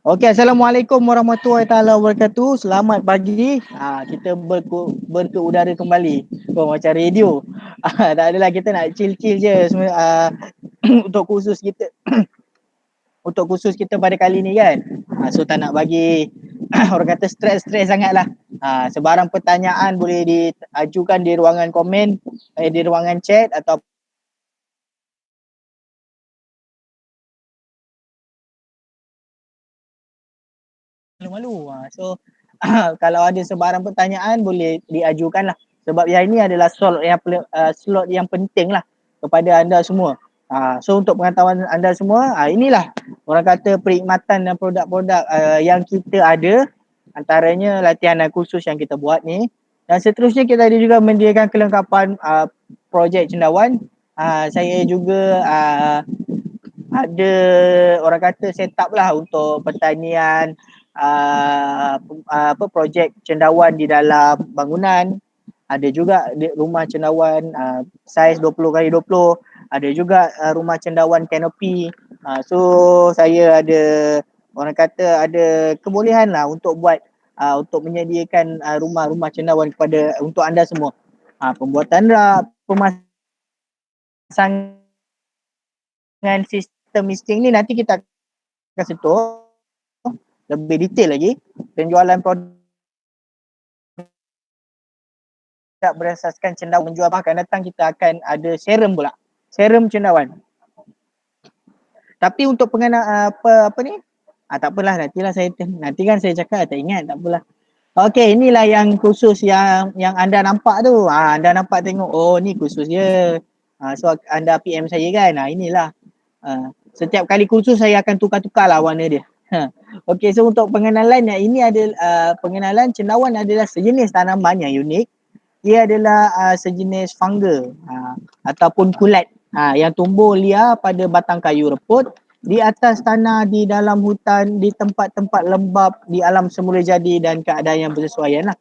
Okey, Assalamualaikum warahmatullahi taala wabarakatuh. Selamat pagi. Kita berke udara kembali. Oh, macam radio. Tak adalah, kita nak chill-chill je semua, untuk khusus kita untuk khusus kita pada kali ni kan. So tak nak bagi orang kata stres-stres sangatlah. Sebarang pertanyaan boleh diajukan di ruangan komen, di ruangan chat atau malu-malu. So kalau ada sebarang pertanyaan boleh diajukan lah. Sebab yang ini adalah slot yang penting lah kepada anda semua. So untuk pengetahuan anda semua, inilah orang kata perkhidmatan dan produk-produk yang kita ada, antaranya latihan khusus yang kita buat ni. Dan seterusnya kita ada juga menyediakan kelengkapan projek cendawan. Saya juga ada orang kata set up lah untuk pertanian, projek cendawan di dalam bangunan. Ada juga rumah cendawan saiz 20x20. Ada juga rumah cendawan kanopi. So saya ada orang kata ada kebolehan lah untuk buat untuk menyediakan rumah-rumah cendawan untuk anda semua. Pembuatan rak, pemasangan sistem misting ni nanti kita akan sentuh lebih detail lagi. Penjualan produk berasaskan cendawan, menjual akan datang kita akan ada serum pula, serum cendawan. Tapi untuk pengenaan apa ni, tak apalah, nanti kan saya cakap tak ingat, tak apalah. Okey, inilah yang khusus yang anda nampak tu. Anda nampak tengok, oh ni khusus dia. So anda PM saya kan. Inilah. Setiap kali khusus saya akan tukar-tukar lah warna dia. Okey, so untuk pengenalan, ini adalah pengenalan cendawan adalah sejenis tanaman yang unik. Ia adalah sejenis funga ataupun kulat yang tumbuh liar pada batang kayu reput di atas tanah, di dalam hutan, di tempat-tempat lembap, di alam semula jadi dan keadaan yang bersesuaian lah.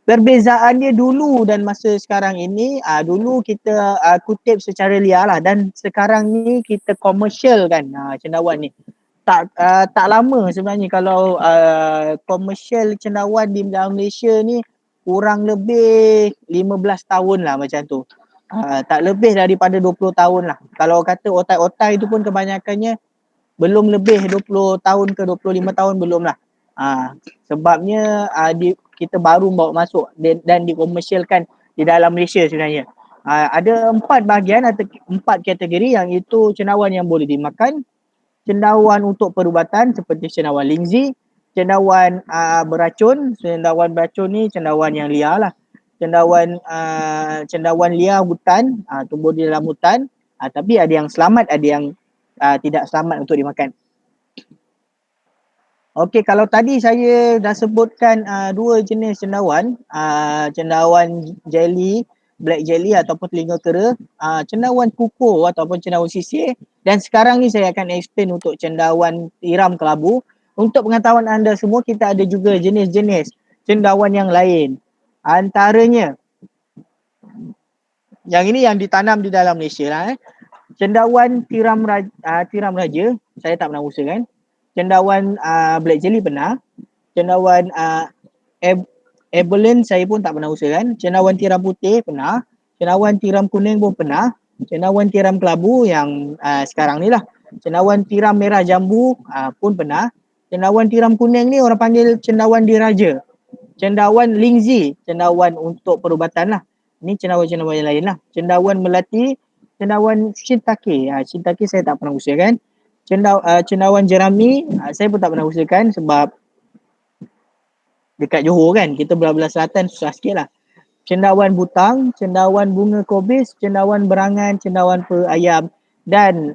Perbezaan dia dulu dan masa sekarang ini, dulu kita kutip secara liar lah, dan sekarang ni kita komersial kan cendawan ni. Tak lama sebenarnya kalau komersial cendawan di dalam Malaysia ni kurang lebih 15 tahun lah macam tu. Tak lebih daripada 20 tahun lah. Kalau kata otai-otai tu pun kebanyakannya belum lebih 20 tahun ke 25 tahun, belum lah. Sebabnya kita baru bawa masuk dan dikomersialkan di dalam Malaysia sebenarnya. Ada 4 bahagian atau 4 kategori, yang itu cendawan yang boleh dimakan, cendawan untuk perubatan seperti cendawan lingzi, cendawan beracun. Cendawan beracun ni cendawan yang liar lah. Cendawan liar hutan, tumbuh di dalam hutan, tapi ada yang selamat, ada yang tidak selamat untuk dimakan. Okey, kalau tadi saya dah sebutkan 2 jenis cendawan, cendawan jelly, black jelly ataupun telinga kera, cendawan kukuh ataupun cendawan sisir, dan sekarang ni saya akan explain untuk cendawan tiram kelabu. Untuk pengetahuan anda semua, kita ada juga jenis-jenis cendawan yang lain. Antaranya, yang ini yang ditanam di dalam Malaysia lah. Cendawan tiram raja, saya tak pernah usahakan. Cendawan black jelly pernah. Cendawan abalone saya pun tak pernah usahakan. Cendawan tiram putih pernah. Cendawan tiram kuning pun pernah. Cendawan tiram kelabu yang sekarang ni lah. Cendawan tiram merah jambu pun pernah. Cendawan tiram kuning ni orang panggil cendawan diraja. Cendawan lingzi, cendawan untuk perubatan lah. Ni cendawan-cendawan yang lain lah. Cendawan melati, cendawan shiitake. Shiitake saya tak pernah usahakan. Cendawan jerami saya pun tak pernah usahakan sebab dekat Johor kan, kita belah-belah selatan susah sikit lah. Cendawan butang, cendawan bunga kobis, cendawan berangan, cendawan ayam, dan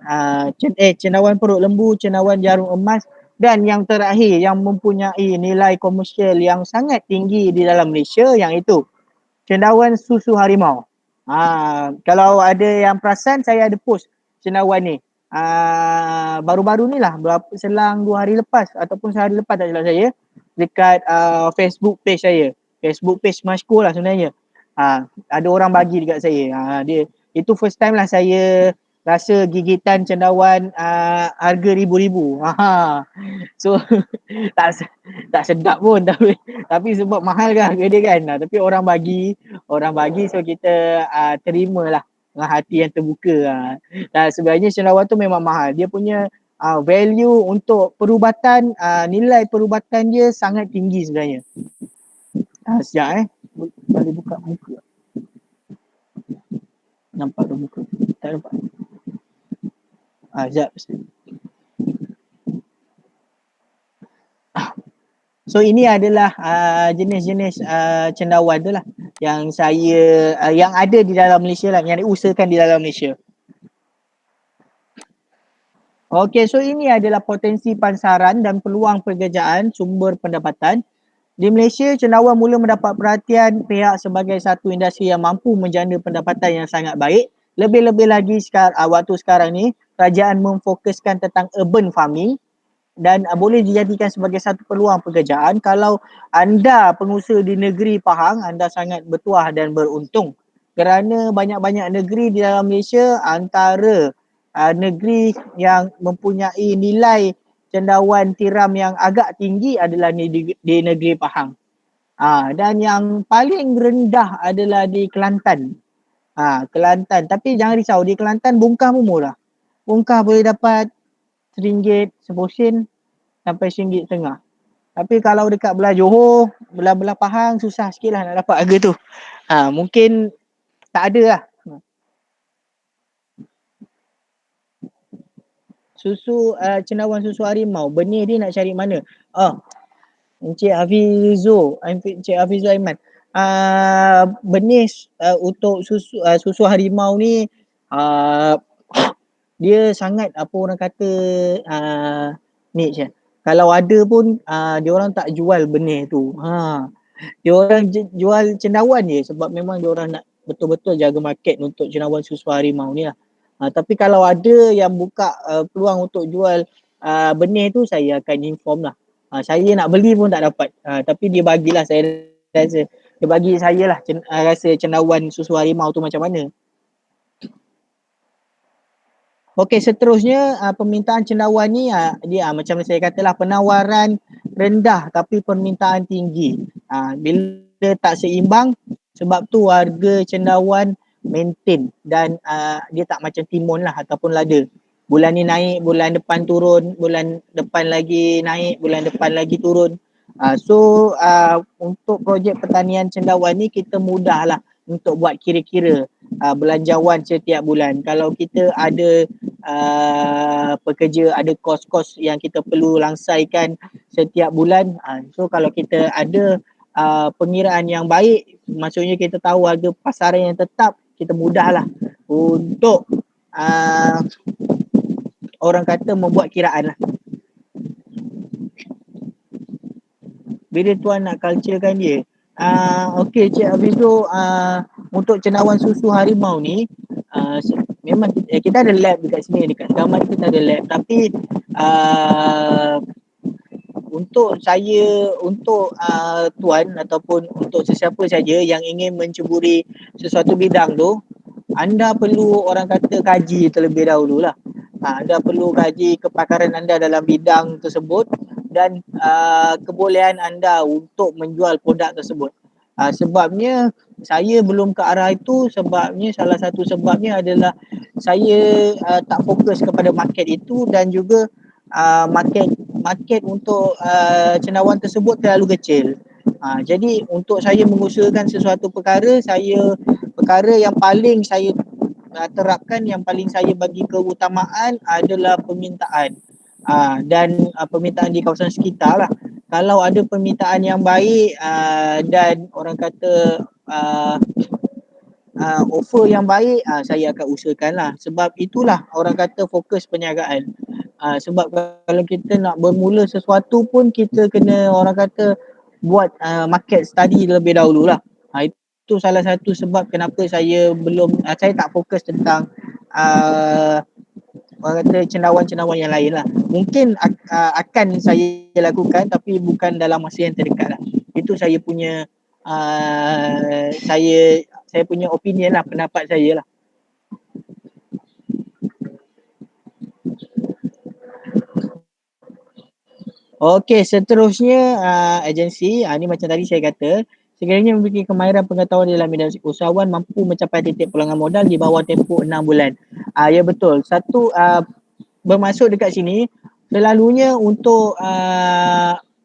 cendawan perut lembu, cendawan jarum emas, dan yang terakhir yang mempunyai nilai komersial yang sangat tinggi di dalam Malaysia, yang itu cendawan susu harimau. Kalau ada yang perasan, saya ada post cendawan ni. Baru-baru ni lah, selang 2 hari lepas ataupun sehari lepas tak silap saya, dekat Facebook page saya. Facebook page Mashko lah sebenarnya. Ada orang bagi dekat saya. Dia itu first time lah saya rasa gigitan cendawan harga ribu-ribu. So tak tak sedap pun tapi sebab mahal kan harga dia kan. Tapi orang bagi so kita terimalah dengan hati yang terbuka. Dan sebenarnya cendawan tu memang mahal. Dia punya value untuk perubatan, nilai perubatan dia sangat tinggi sebenarnya. Sekejap boleh buka muka. Nampak tu muka. Tak nampak. Sekejap. So ini adalah jenis-jenis cendawan tu lah yang saya yang ada di dalam Malaysia lah, yang diusahakan di dalam Malaysia. Okey, so ini adalah potensi pasaran dan peluang pekerjaan sumber pendapatan. Di Malaysia, cendawan mula mendapat perhatian pihak sebagai satu industri yang mampu menjana pendapatan yang sangat baik. Lebih-lebih lagi waktu sekarang ni, kerajaan memfokuskan tentang urban farming dan boleh dijadikan sebagai satu peluang pekerjaan. Kalau anda pengusaha di negeri Pahang, anda sangat bertuah dan beruntung kerana banyak-banyak negeri di dalam Malaysia, antara negeri yang mempunyai nilai cendawan tiram yang agak tinggi adalah di negeri Pahang. Dan yang paling rendah adalah di Kelantan. Kelantan. Tapi jangan risau, di Kelantan bungkah pun murah. Bungkah boleh dapat RM1, RM10 sampai RM1.50. Tapi kalau dekat belah Johor, belah-belah Pahang, susah sikit lah nak dapat harga tu. Mungkin tak ada lah. Cendawan susu harimau, benih dia nak cari mana? Encik Hafizu Aiman. Benih untuk susu harimau ni dia sangat apa orang kata niche. Kalau ada pun dia orang tak jual benih tu. Dia orang jual cendawan je sebab memang dia orang nak betul-betul jaga market untuk cendawan susu harimau ni lah. Tapi kalau ada yang buka peluang untuk jual benih tu, saya akan inform lah. Saya nak beli pun tak dapat. Tapi dia bagilah, saya rasa. Dia bagi saya lah rasa cendawan susu harimau tu macam mana. Okey, seterusnya permintaan cendawan ni dia macam saya katalah, penawaran rendah tapi permintaan tinggi. Bila tak seimbang, sebab tu harga cendawan maintain dan dia tak macam timun lah ataupun lada. Bulan ni naik, bulan depan turun, bulan depan lagi naik, bulan depan lagi turun. So untuk projek pertanian cendawan ni kita mudahlah untuk buat kira-kira belanjawan setiap bulan. Kalau kita ada pekerja, ada kos-kos yang kita perlu langsaikan setiap bulan, so kalau kita ada pengiraan yang baik, maksudnya kita tahu harga pasaran yang tetap, kita mudahlah untuk orang kata membuat kiraan lah. Bila tuan nak culturekan dia, okey Cik Hafizu, untuk cendawan susu harimau ni memang kita ada lab dekat sini, dekat Selamat kita ada lab, tapi untuk tuan ataupun untuk sesiapa saja yang ingin menceburi sesuatu bidang tu, anda perlu orang kata kaji terlebih dahulu lah. Anda perlu kaji kepakaran anda dalam bidang tersebut dan kebolehan anda untuk menjual produk tersebut. Sebabnya saya belum ke arah itu, sebabnya salah satu sebabnya adalah saya tak fokus kepada market itu, dan juga market untuk cendawan tersebut terlalu kecil. Jadi untuk saya mengusahakan sesuatu perkara yang paling saya terapkan, yang paling saya bagi keutamaan adalah permintaan dan permintaan di kawasan sekitar lah. Kalau ada permintaan yang baik dan orang kata offer yang baik, saya akan usahakan lah. Sebab itulah orang kata fokus perniagaan. Sebab kalau kita nak bermula sesuatu pun, kita kena orang kata buat market study terlebih dahulu lah. Itu salah satu sebab kenapa saya saya tak fokus tentang orang kata cendawan-cendawan yang lain lah. Mungkin akan saya lakukan, tapi bukan dalam masa yang terdekat lah. Itu saya punya saya punya opinion lah, pendapat saya lah. Okey, seterusnya agensi, ni macam tadi saya kata, sekiranya memiliki kemahiran pengetahuan dalam bidang usahawan mampu mencapai titik pulangan modal di bawah tempoh 6 bulan. Ya betul. Satu bermaksud dekat sini, selalunya untuk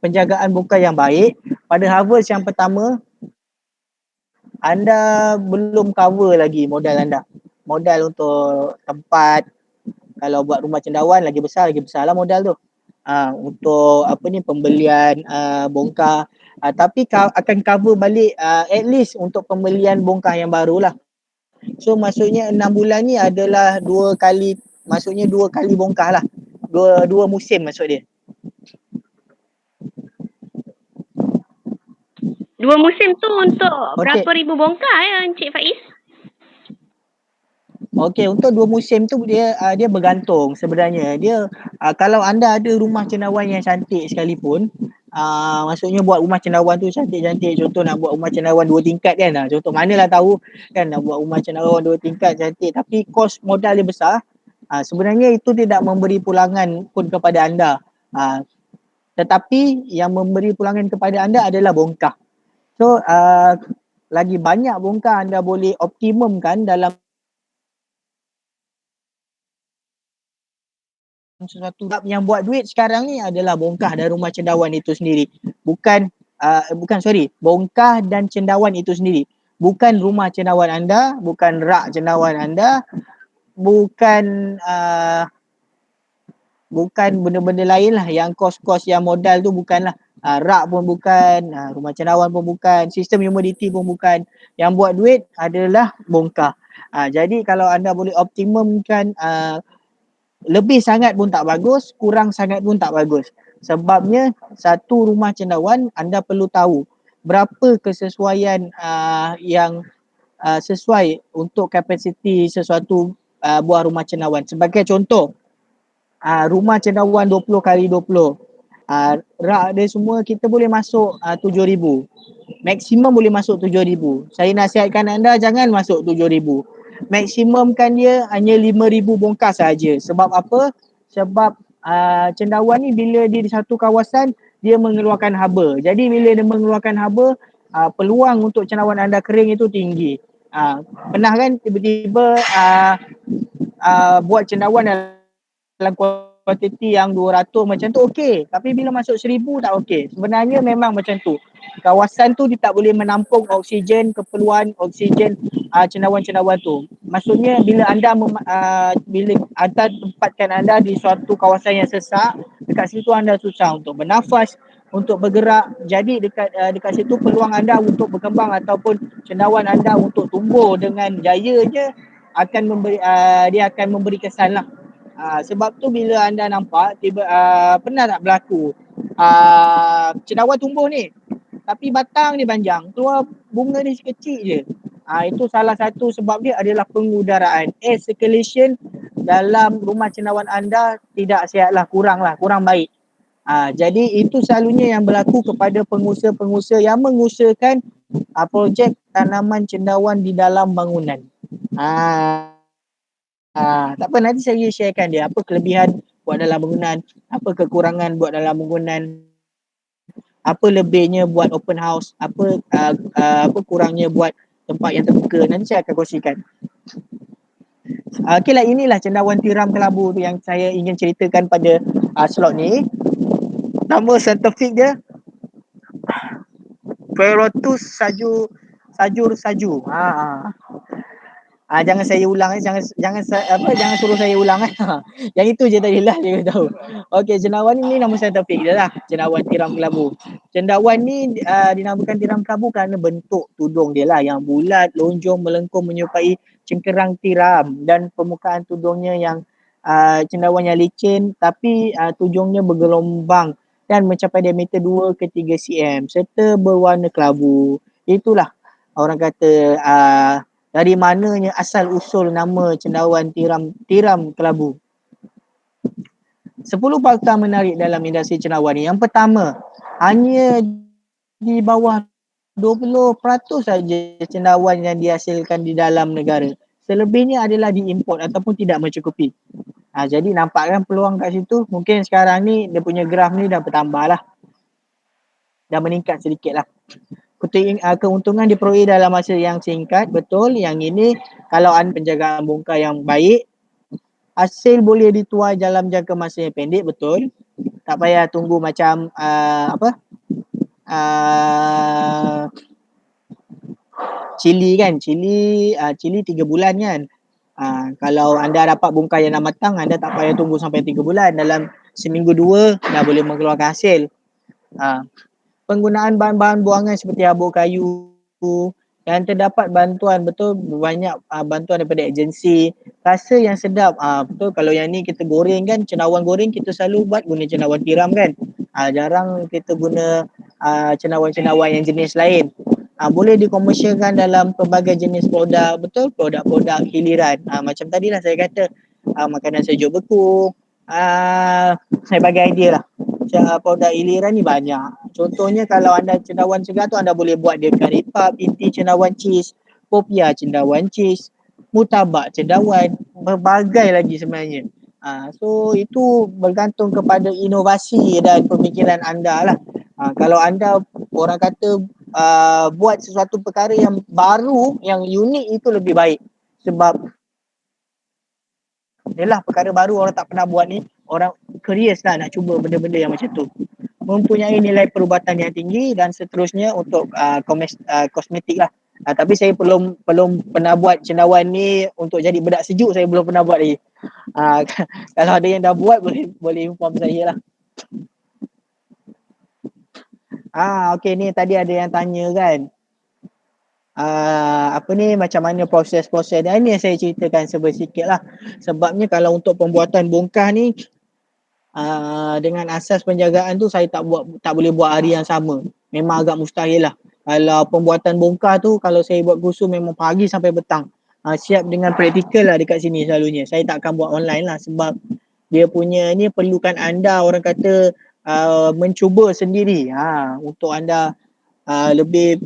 penjagaan bukan yang baik, pada harvest yang pertama, anda belum cover lagi modal anda. Modal untuk tempat, kalau buat rumah cendawan lagi besar lah modal tu. Untuk pembelian bongkar, tapi akan cover balik at least untuk pembelian bongkar yang baru lah. So maksudnya 6 bulan ni adalah 2 kali, maksudnya 2 kali bongkar lah, dua musim maksud dia. 2 musim tu untuk berapa ribu bongkar ya Encik Faiz? Okey, untuk 2 musim tu dia bergantung sebenarnya. Dia kalau anda ada rumah cendawan yang cantik sekalipun, maksudnya buat rumah cendawan tu cantik-cantik, contoh nak buat rumah cendawan 2 tingkat kan, contoh manalah tahu kan nak buat rumah cendawan 2 tingkat cantik tapi kos modal dia besar, sebenarnya itu tidak memberi pulangan pun kepada anda. Tetapi yang memberi pulangan kepada anda adalah bongkar. So lagi banyak bongkar anda boleh optimumkan dalam sesuatu. Yang buat duit sekarang ni adalah bongkar dan rumah cendawan itu sendiri. Bongkar dan cendawan itu sendiri. Bukan rumah cendawan anda, bukan rak cendawan anda, bukan benda-benda lain lah yang kos-kos yang modal tu bukanlah. Rak pun bukan, rumah cendawan pun bukan, sistem humidity pun bukan. Yang buat duit adalah bongkar. Jadi kalau anda boleh optimumkan, lebih sangat pun tak bagus, kurang sangat pun tak bagus. Sebabnya satu rumah cendawan anda perlu tahu berapa kesesuaian yang sesuai untuk kapasiti sesuatu buah rumah cendawan. Sebagai contoh, rumah cendawan 20x20, rak dia semua kita boleh masuk 7,000. Maksimum boleh masuk 7,000. Saya nasihatkan anda jangan masuk 7,000. Maksimumkan dia hanya 5,000 bongkar saja. Sebab apa? Sebab cendawan ni bila dia di satu kawasan, dia mengeluarkan haba. Jadi bila dia mengeluarkan haba, peluang untuk cendawan anda kering itu tinggi. Pernah kan tiba-tiba buat cendawan dalam kuantiti yang 200 macam tu okey, tapi bila masuk 1,000 tak okey. Sebenarnya memang macam tu. Kawasan tu dia tak boleh menampung oksigen, keperluan oksigen cendawan-cendawan tu. Maksudnya bila anda bila anda tempatkan anda di suatu kawasan yang sesak, dekat situ anda susah untuk bernafas, untuk bergerak. Jadi dekat situ peluang anda untuk berkembang ataupun cendawan anda untuk tumbuh dengan jayanya dia akan memberi kesan lah. Sebab tu bila anda nampak pernah tak berlaku cendawan tumbuh ni tapi batang dia panjang, keluar bunga dia kecil je. Itu salah satu sebab dia adalah pengudaraan. Air circulation dalam rumah cendawan anda tidak sihat lah, kurang baik. Jadi itu selalunya yang berlaku kepada pengusaha-pengusaha yang mengusahakan projek tanaman cendawan di dalam bangunan. Tak apa, nanti saya sharekan dia apa kelebihan buat dalam bangunan, apa kekurangan buat dalam bangunan, apa lebihnya buat open house, apa kurangnya buat tempat yang terbuka. Nanti saya akan kongsikan. Okeylah, inilah cendawan tiram kelabu tu yang saya ingin ceritakan pada slot ni. Nama saintifik dia Pleurotus sajur. Jangan saya ulang, jangan suruh saya ulang. Yang itu je tadilah dia tahu. Okey, cendawan ni nama saintifik dia lah, cendawan tiram kelabu. Cendawan ni dinamakan tiram kelabu kerana bentuk tudung dia lah yang bulat, lonjong, melengkung menyerupai cengkerang tiram dan permukaan tudungnya yang cendawan yang licin tapi tudungnya bergelombang dan mencapai diameter 2 ke 3 cm serta berwarna kelabu. Itulah orang kata dari mananya asal usul nama cendawan tiram kelabu. 10 fakta menarik dalam industri cendawan ni. Yang pertama, hanya di bawah 20% saja cendawan yang dihasilkan di dalam negara. Selebihnya adalah diimport ataupun tidak mencukupi. Jadi nampak kan peluang kat situ. Mungkin sekarang ni dia punya graf ni dah bertambah lah. Dah meningkat sedikit lah. Keuntungan diperoleh dalam masa yang singkat, betul. Yang ini kalau anda penjagaan bongkar yang baik, hasil boleh dituai dalam jangka masa yang pendek, betul. Tak payah tunggu macam Chili kan, Chili 3 bulan kan. Kalau anda dapat bongkar yang dah matang, anda tak payah tunggu sampai 3 bulan. Dalam seminggu 2 dah boleh mengeluarkan hasil. Penggunaan bahan-bahan buangan seperti habuk kayu yang terdapat bantuan, betul, banyak bantuan daripada agensi. Rasa yang sedap, betul. Kalau yang ni kita goreng kan, cendawan goreng kita selalu buat guna cendawan tiram kan. Jarang kita guna cendawan-cendawan yang jenis lain. Boleh dikomersialkan dalam pelbagai jenis produk, betul, produk-produk hiliran. Macam tadi lah saya kata, makanan sejuk beku. Saya bagi idea lah. Produk hiliran ni banyak. Contohnya kalau anda cendawan segar tu, anda boleh buat dia kari puff, inti cendawan cheese, popia cendawan cheese, mutabak cendawan, berbagai lagi sebenarnya. So itu bergantung kepada inovasi dan pemikiran anda lah. Kalau anda orang kata buat sesuatu perkara yang baru, yang unik, itu lebih baik. Sebab yalah, perkara baru orang tak pernah buat ni, orang curious lah nak cuba benda-benda yang macam tu. Mempunyai nilai perubatan yang tinggi dan seterusnya untuk kosmetik lah. Tapi saya belum pernah buat cendawan ni untuk jadi bedak sejuk, saya belum pernah buat lagi. Kalau ada yang dah buat, boleh inform saya lah. Okay, ni tadi ada yang tanya kan, macam mana proses-proses dan ini yang saya ceritakan sikit lah. Sebabnya kalau untuk pembuatan bongkar ni, dengan asas penjagaan tu saya tak boleh buat hari yang sama. Memang agak mustahil lah. Kalau pembuatan bongkar tu, kalau saya buat kursus memang pagi sampai petang. Siap dengan praktikal lah dekat sini selalunya. Saya tak akan buat online lah sebab dia punya ni perlukan anda orang kata mencuba sendiri untuk anda lebih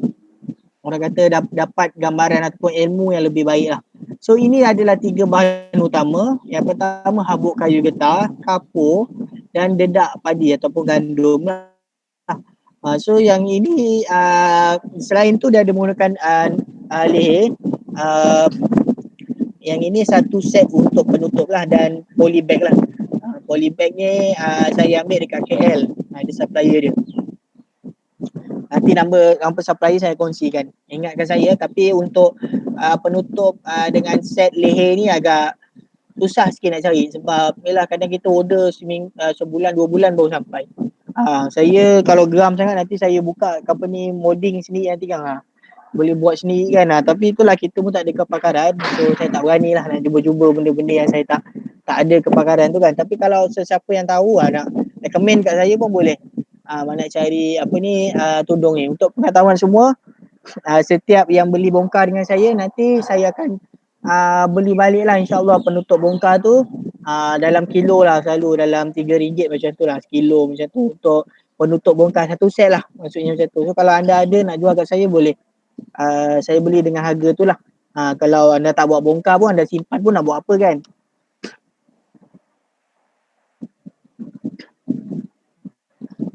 orang kata dapat gambaran ataupun ilmu yang lebih baik lah. So ini adalah 3 bahan utama. Yang pertama habuk kayu getah, kapur dan dedak padi ataupun gandum lah. So yang ini selain tu dia ada menggunakan leher. Yang ini satu set untuk penutup lah dan polybag lah. Polybag ni saya ambil dekat KL. Ada supplier dia. Nanti nombor supplier saya kongsikan. Ingatkan saya, tapi untuk penutup dengan set leher ni agak susah sikit nak cari sebab yalah kadang kita order sebulan 2 bulan baru sampai. Saya kalau geram sangat nanti saya buka company molding sendiri nanti kan boleh buat sendiri kan. Tapi itulah kita pun tak ada kepakaran, so saya tak berani lah nak cuba-cuba benda-benda yang saya tak ada kepakaran tu kan. Tapi kalau sesiapa yang tahu nak recommend kat saya pun boleh. Nak cari tudung ni. Untuk pengetahuan semua, setiap yang beli bongkar dengan saya, nanti saya akan beli balik lah insyaAllah penutup bongkar tu dalam kilo lah, selalu dalam RM3 macam tu lah, sekilo macam tu untuk penutup bongkar satu set lah, maksudnya macam tu. So kalau anda ada nak jual kat saya boleh, saya beli dengan harga tu lah. Kalau anda tak buat bongkar pun, anda simpan pun nak buat apa kan.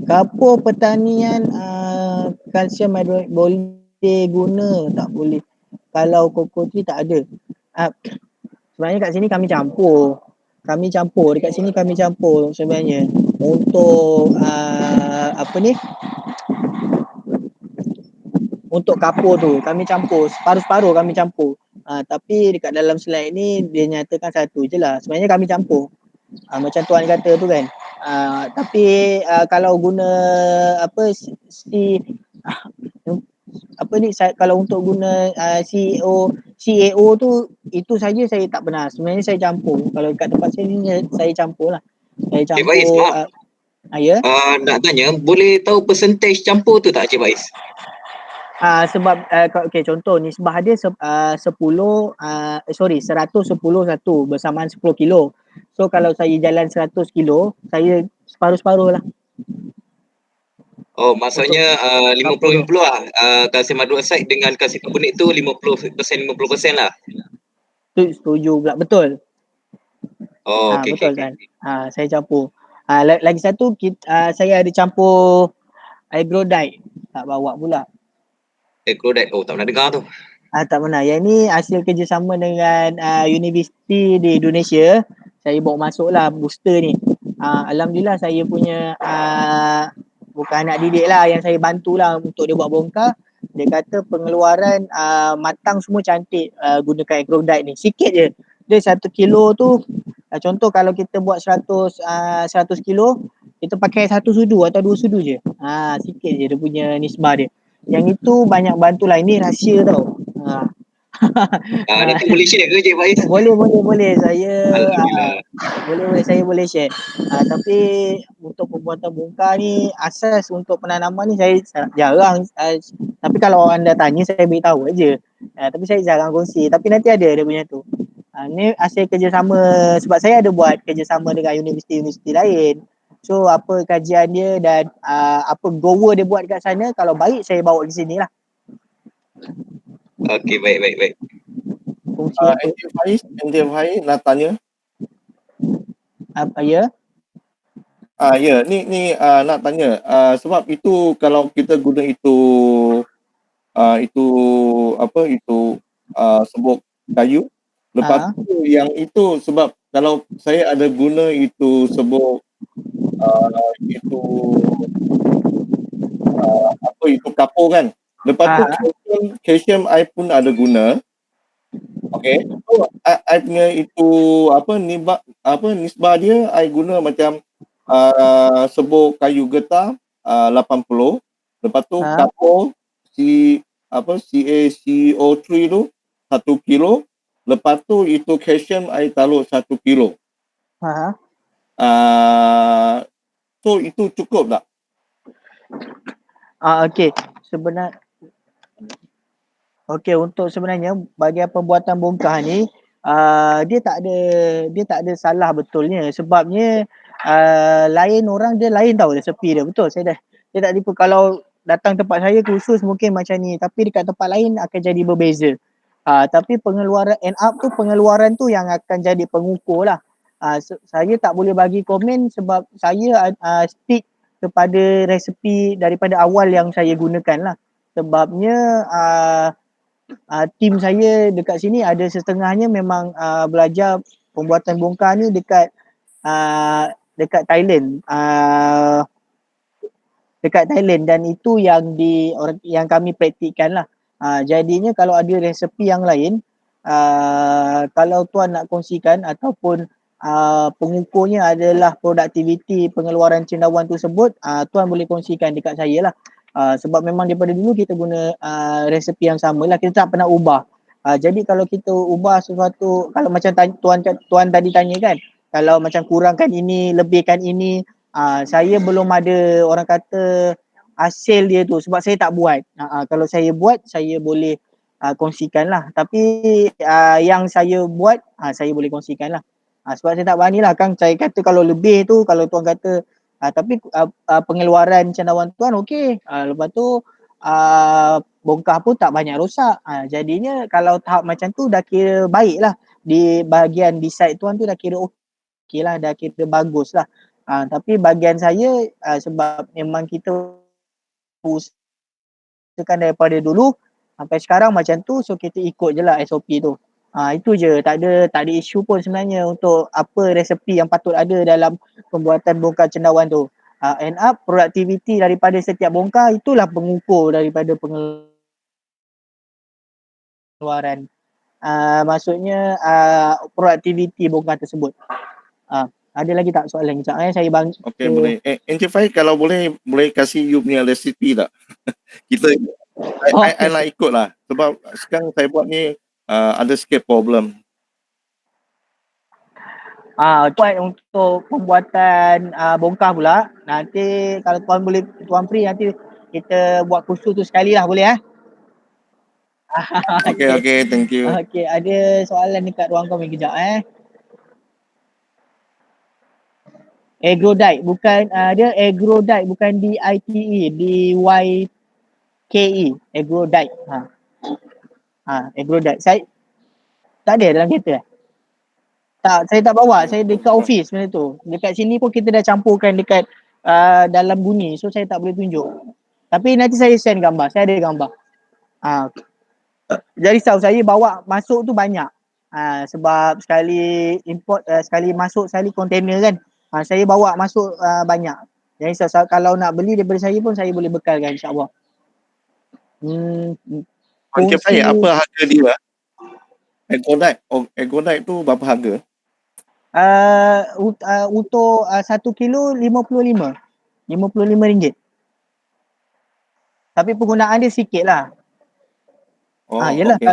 Kapur pertanian kalsium hidroksida boleh guna, tak boleh. Kalau cocoa tree tak ada. Sebenarnya kat sini kami campur. Dekat sini kami campur sebenarnya. Untuk untuk kapur tu kami campur, separuh-separuh kami campur. Tapi dekat dalam slide ni dia nyatakan satu je lah. Sebenarnya kami campur. Macam tuan kata tu kan. Tapi kalau guna kalau untuk guna CAO tu, itu saja saya tak pernah. Sebenarnya saya campur. Kalau kat tempat saya ni saya campur lah. Saya campur. Bais, ya. Nak tanya, boleh tahu percentage campur tu tak Cik Bais? Sebab contoh ni sebab dia 110 1 bersamaan 10 kilo. So kalau saya jalan 100 kilo, saya separuh-separuh lah. Oh, maksudnya 50-50 lah. Kalsium hidroksida dengan kalsium karbonik tu 50% lah. Setuju pula, betul. Oh, okey, okey, Betul okey. kan. Saya campur. Lagi satu saya ada campur agrodite. Tak bawa pula. Ecrodite. Oh, tak pernah dengar tu. Tak pernah. Yang ni hasil kerjasama dengan universiti di Indonesia. Saya bawa masuk lah booster ni. Alhamdulillah saya punya bukan anak didik lah yang saya bantulah untuk dia buat bongkar. Dia kata pengeluaran matang semua cantik gunakan agrodite ni. Sikit je. Dia 1 kilo tu contoh kalau kita buat 100 kilo, kita pakai 1 sudu atau 2 sudu je. Sikit je dia punya nisbah dia. Yang itu banyak bantulah. Ini rahsia tau. Nanti boleh share ke Cik Faiz? Boleh. Alhamdulillah. Saya boleh share. Tapi untuk pembuatan bongkar ni asas untuk penanaman ni saya jarang. Tapi kalau anda tanya saya beritahu aja. Tapi saya jarang kongsi. Tapi nanti ada dia punya tu. Ni hasil kerjasama sebab saya ada buat kerjasama dengan universiti-universiti lain. So apa kajian dia dan apa goa dia buat kat sana, kalau baik saya bawa ke sini lah. Okey, baik. Kongsi apa? Encik Faiz nak tanya. Apa ya? Ya, ni nak tanya. Sebab itu kalau kita guna itu sebuk kayu. Lepas tu yang itu sebab kalau saya ada guna itu sebuk itu itu kapur kan. Lepas tu calcium I pun ada guna. Okey. So I punya itu nisbah dia I guna macam sebuk kayu getah 80. Lepas tu kapur CaCO3 tu 1 kilo. Lepas tu itu calcium I taruh 1 kilo. So itu cukup tak? Okey. Untuk sebenarnya bahagian pembuatan bongkar ni dia tak ada salah betulnya. Sebabnya lain orang dia lain tahu resepi dia. Betul, dia tak tipu. Kalau datang tempat saya khusus mungkin macam ni, tapi dekat tempat lain akan jadi berbeza. Tapi pengeluaran end up tu, pengeluaran tu yang akan jadi pengukur lah. Saya tak boleh bagi komen sebab saya stick kepada resepi daripada awal yang saya gunakan lah. Sebabnya tim saya dekat sini ada setengahnya memang belajar pembuatan bongkar ni dekat Thailand. Dekat Thailand, dan itu yang kami praktikkan lah. Jadinya kalau ada resepi yang lain, kalau tuan nak kongsikan ataupun pengukurnya adalah produktiviti pengeluaran cendawan tersebut, tuan boleh kongsikan dekat saya lah. Sebab memang daripada dulu kita guna resepi yang sama lah, kita tak pernah ubah. Jadi kalau kita ubah sesuatu, kalau macam tuan tadi tanya kan, kalau macam kurangkan ini, lebihkan ini, saya belum ada orang kata hasil dia tu sebab saya tak buat. Kalau saya buat, saya boleh kongsikan lah. Tapi yang saya buat, saya boleh kongsikan lah. Sebab saya tak berani lah Kang, saya kata kalau lebih tu, kalau tuan kata tapi pengeluaran cendawan tuan okey. Lepas tu bongkar pun tak banyak rosak. Jadinya kalau tahap macam tu dah kira baik lah. Di bahagian decide tuan tu dah kira okey lah, dah kira bagus lah. Tapi bahagian saya sebab memang kita usahakan daripada dulu sampai sekarang macam tu, so kita ikut je lah SOP tu. Itu je, tak ada isu pun sebenarnya untuk apa resepi yang patut ada dalam pembuatan bongkar cendawan tu. End up produktiviti daripada setiap bongkar itulah pengukur daripada pengeluaran. Maksudnya produktiviti bongkar tersebut. Ada lagi tak soalan kejap saya bang. Okey, boleh. Encik Faiz kalau boleh kasih you punya resipi tak? Kita I nak ikut lah sebab sekarang saya buat ni ada sikit problem. Buat untuk pembuatan bongkar pula. Nanti kalau tuan free nanti kita buat kursus tu sekali lah, boleh Okey, thank you. Okey, ada soalan dekat ruang komen kejap Agrodite bukan dia agrodite bukan DITE, DYKE, agrodite. Agrodite. Saya tak ada dalam kereta. Tak, saya tak bawa. Saya dekat office benda tu. Dekat sini pun kita dah campurkan dekat dalam bunyi. So saya tak boleh tunjuk. Tapi nanti saya send gambar. Saya ada gambar. Jadi risau saya bawa masuk tu banyak. Sebab sekali import, sekali masuk sekali kontainer kan. Saya bawa masuk banyak. Jadi risau kalau nak beli daripada saya pun saya boleh bekalkan insya-Allah. Encik Fahir, apa harga dia? Egonite tu berapa harga? Untuk 1 kilo RM55. RM55. Tapi penggunaan dia sikit lah. Yelah, Okay.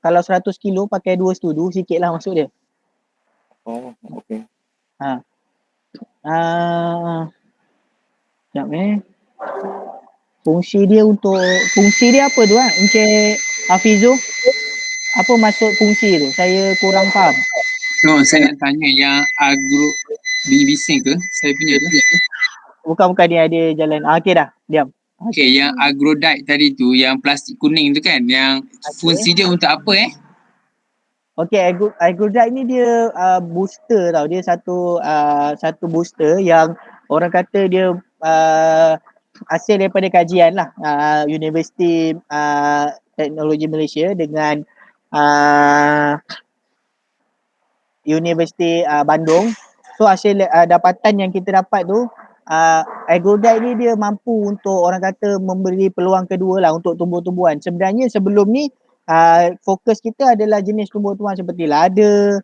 kalau 100 kilo pakai 2 setudu sikit lah masuk dia. Okay. Sekejap Fungsi dia apa tu Encik Hafizul? Apa maksud fungsi tu? Saya kurang faham. Saya nak tanya yang agro bising ke? Saya punya tu. Bukan dia ada jalan. Okey dah, diam. Okay, yang agrodite tadi tu, yang plastik kuning tu kan, yang fungsi dia untuk apa Okey, agrodite ni dia booster tau. Dia satu booster yang orang kata dia hasil daripada kajian lah. Universiti Teknologi Malaysia dengan Universiti Bandung. So hasil dapatan yang kita dapat tu, agrodite ni dia mampu untuk orang kata memberi peluang kedua lah untuk tumbuh-tumbuhan. Sebenarnya sebelum ni fokus kita adalah jenis tumbuh-tumbuhan seperti lada.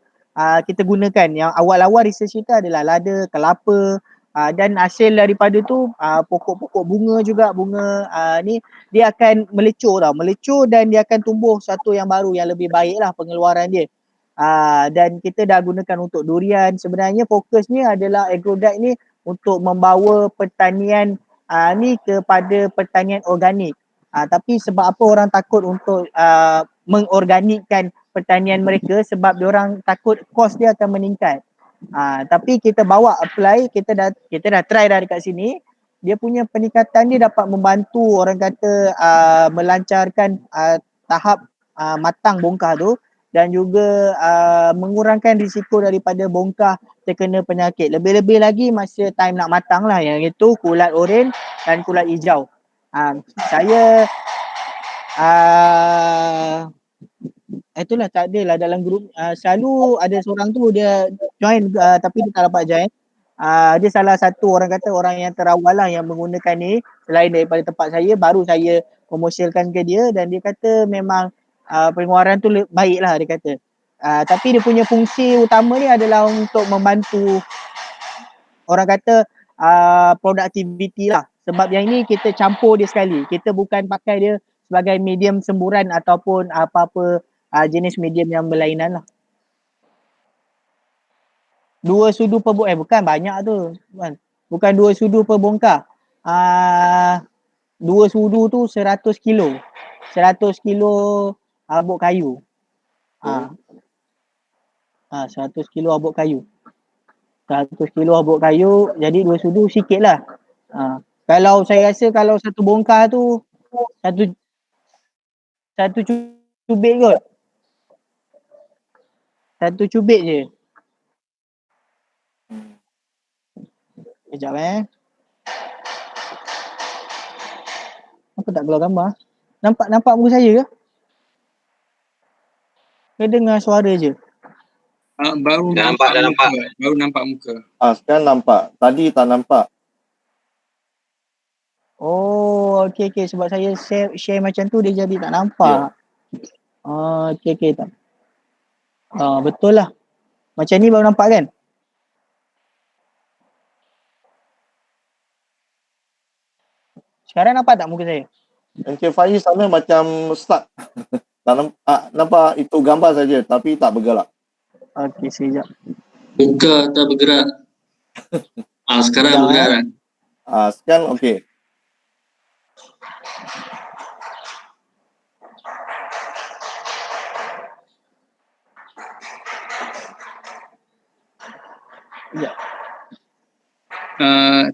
Kita gunakan yang awal-awal research kita adalah lada, kelapa, dan hasil daripada tu pokok-pokok bunga juga, ni dia akan melecur dan dia akan tumbuh satu yang baru yang lebih baik lah pengeluaran dia. Dan kita dah gunakan untuk durian. Sebenarnya fokusnya adalah agrodite ni untuk membawa pertanian ni kepada pertanian organik. Tapi sebab apa orang takut untuk mengorganikkan pertanian mereka? Sebab diorang takut kos dia akan meningkat. Tapi kita bawa apply, kita dah try dah dekat sini. Dia punya peningkatan dia dapat membantu orang kata melancarkan tahap matang bongkah tu, dan juga mengurangkan risiko daripada bongkah terkena penyakit. Lebih-lebih lagi masa time nak matang lah, yang itu kulat oren dan kulat hijau. Saya itulah tak adalah dalam grup, selalu ada seorang tu dia join tapi dia tak dapat join. Dia salah satu orang kata orang yang terawal lah yang menggunakan ni selain daripada tempat saya. Baru saya promosilkan ke dia dan dia kata memang pengeluaran tu baik lah dia kata. Tapi dia punya fungsi utama ni adalah untuk membantu orang kata productivity lah. Sebab yang ini kita campur dia sekali. Kita bukan pakai dia sebagai medium semburan ataupun apa-apa jenis medium yang berlainan lah. 2 sudu per bukan banyak tu. Bukan 2 sudu per bongkah. 2 sudu tu 100 kilo. 100 kilo abuk kayu. 100 kilo abuk kayu. 100 kilo abuk kayu, jadi 2 sudu sikit lah. Kalau saya rasa kalau satu bongkah tu satu cubit kot. Satu cubit je. Sekejap Apa tak keluar gambar? Nampak muka saya ke? Ke dengar suara je? Baru Dah nampak nampak. muka. Baru nampak muka. Sekarang nampak. Tadi tak nampak. Oh, okey. Sebab saya share macam tu dia jadi tak nampak. Okey tak. Betul lah. Macam ni baru nampak kan? Sekarang nampak tak muka saya? Encik Fahir sana macam stuck. Nampak itu gambar saja tapi tak bergerak. Okey, sekejap. Muka tak bergerak. Sekarang bergerak. Sekarang okey. Ya.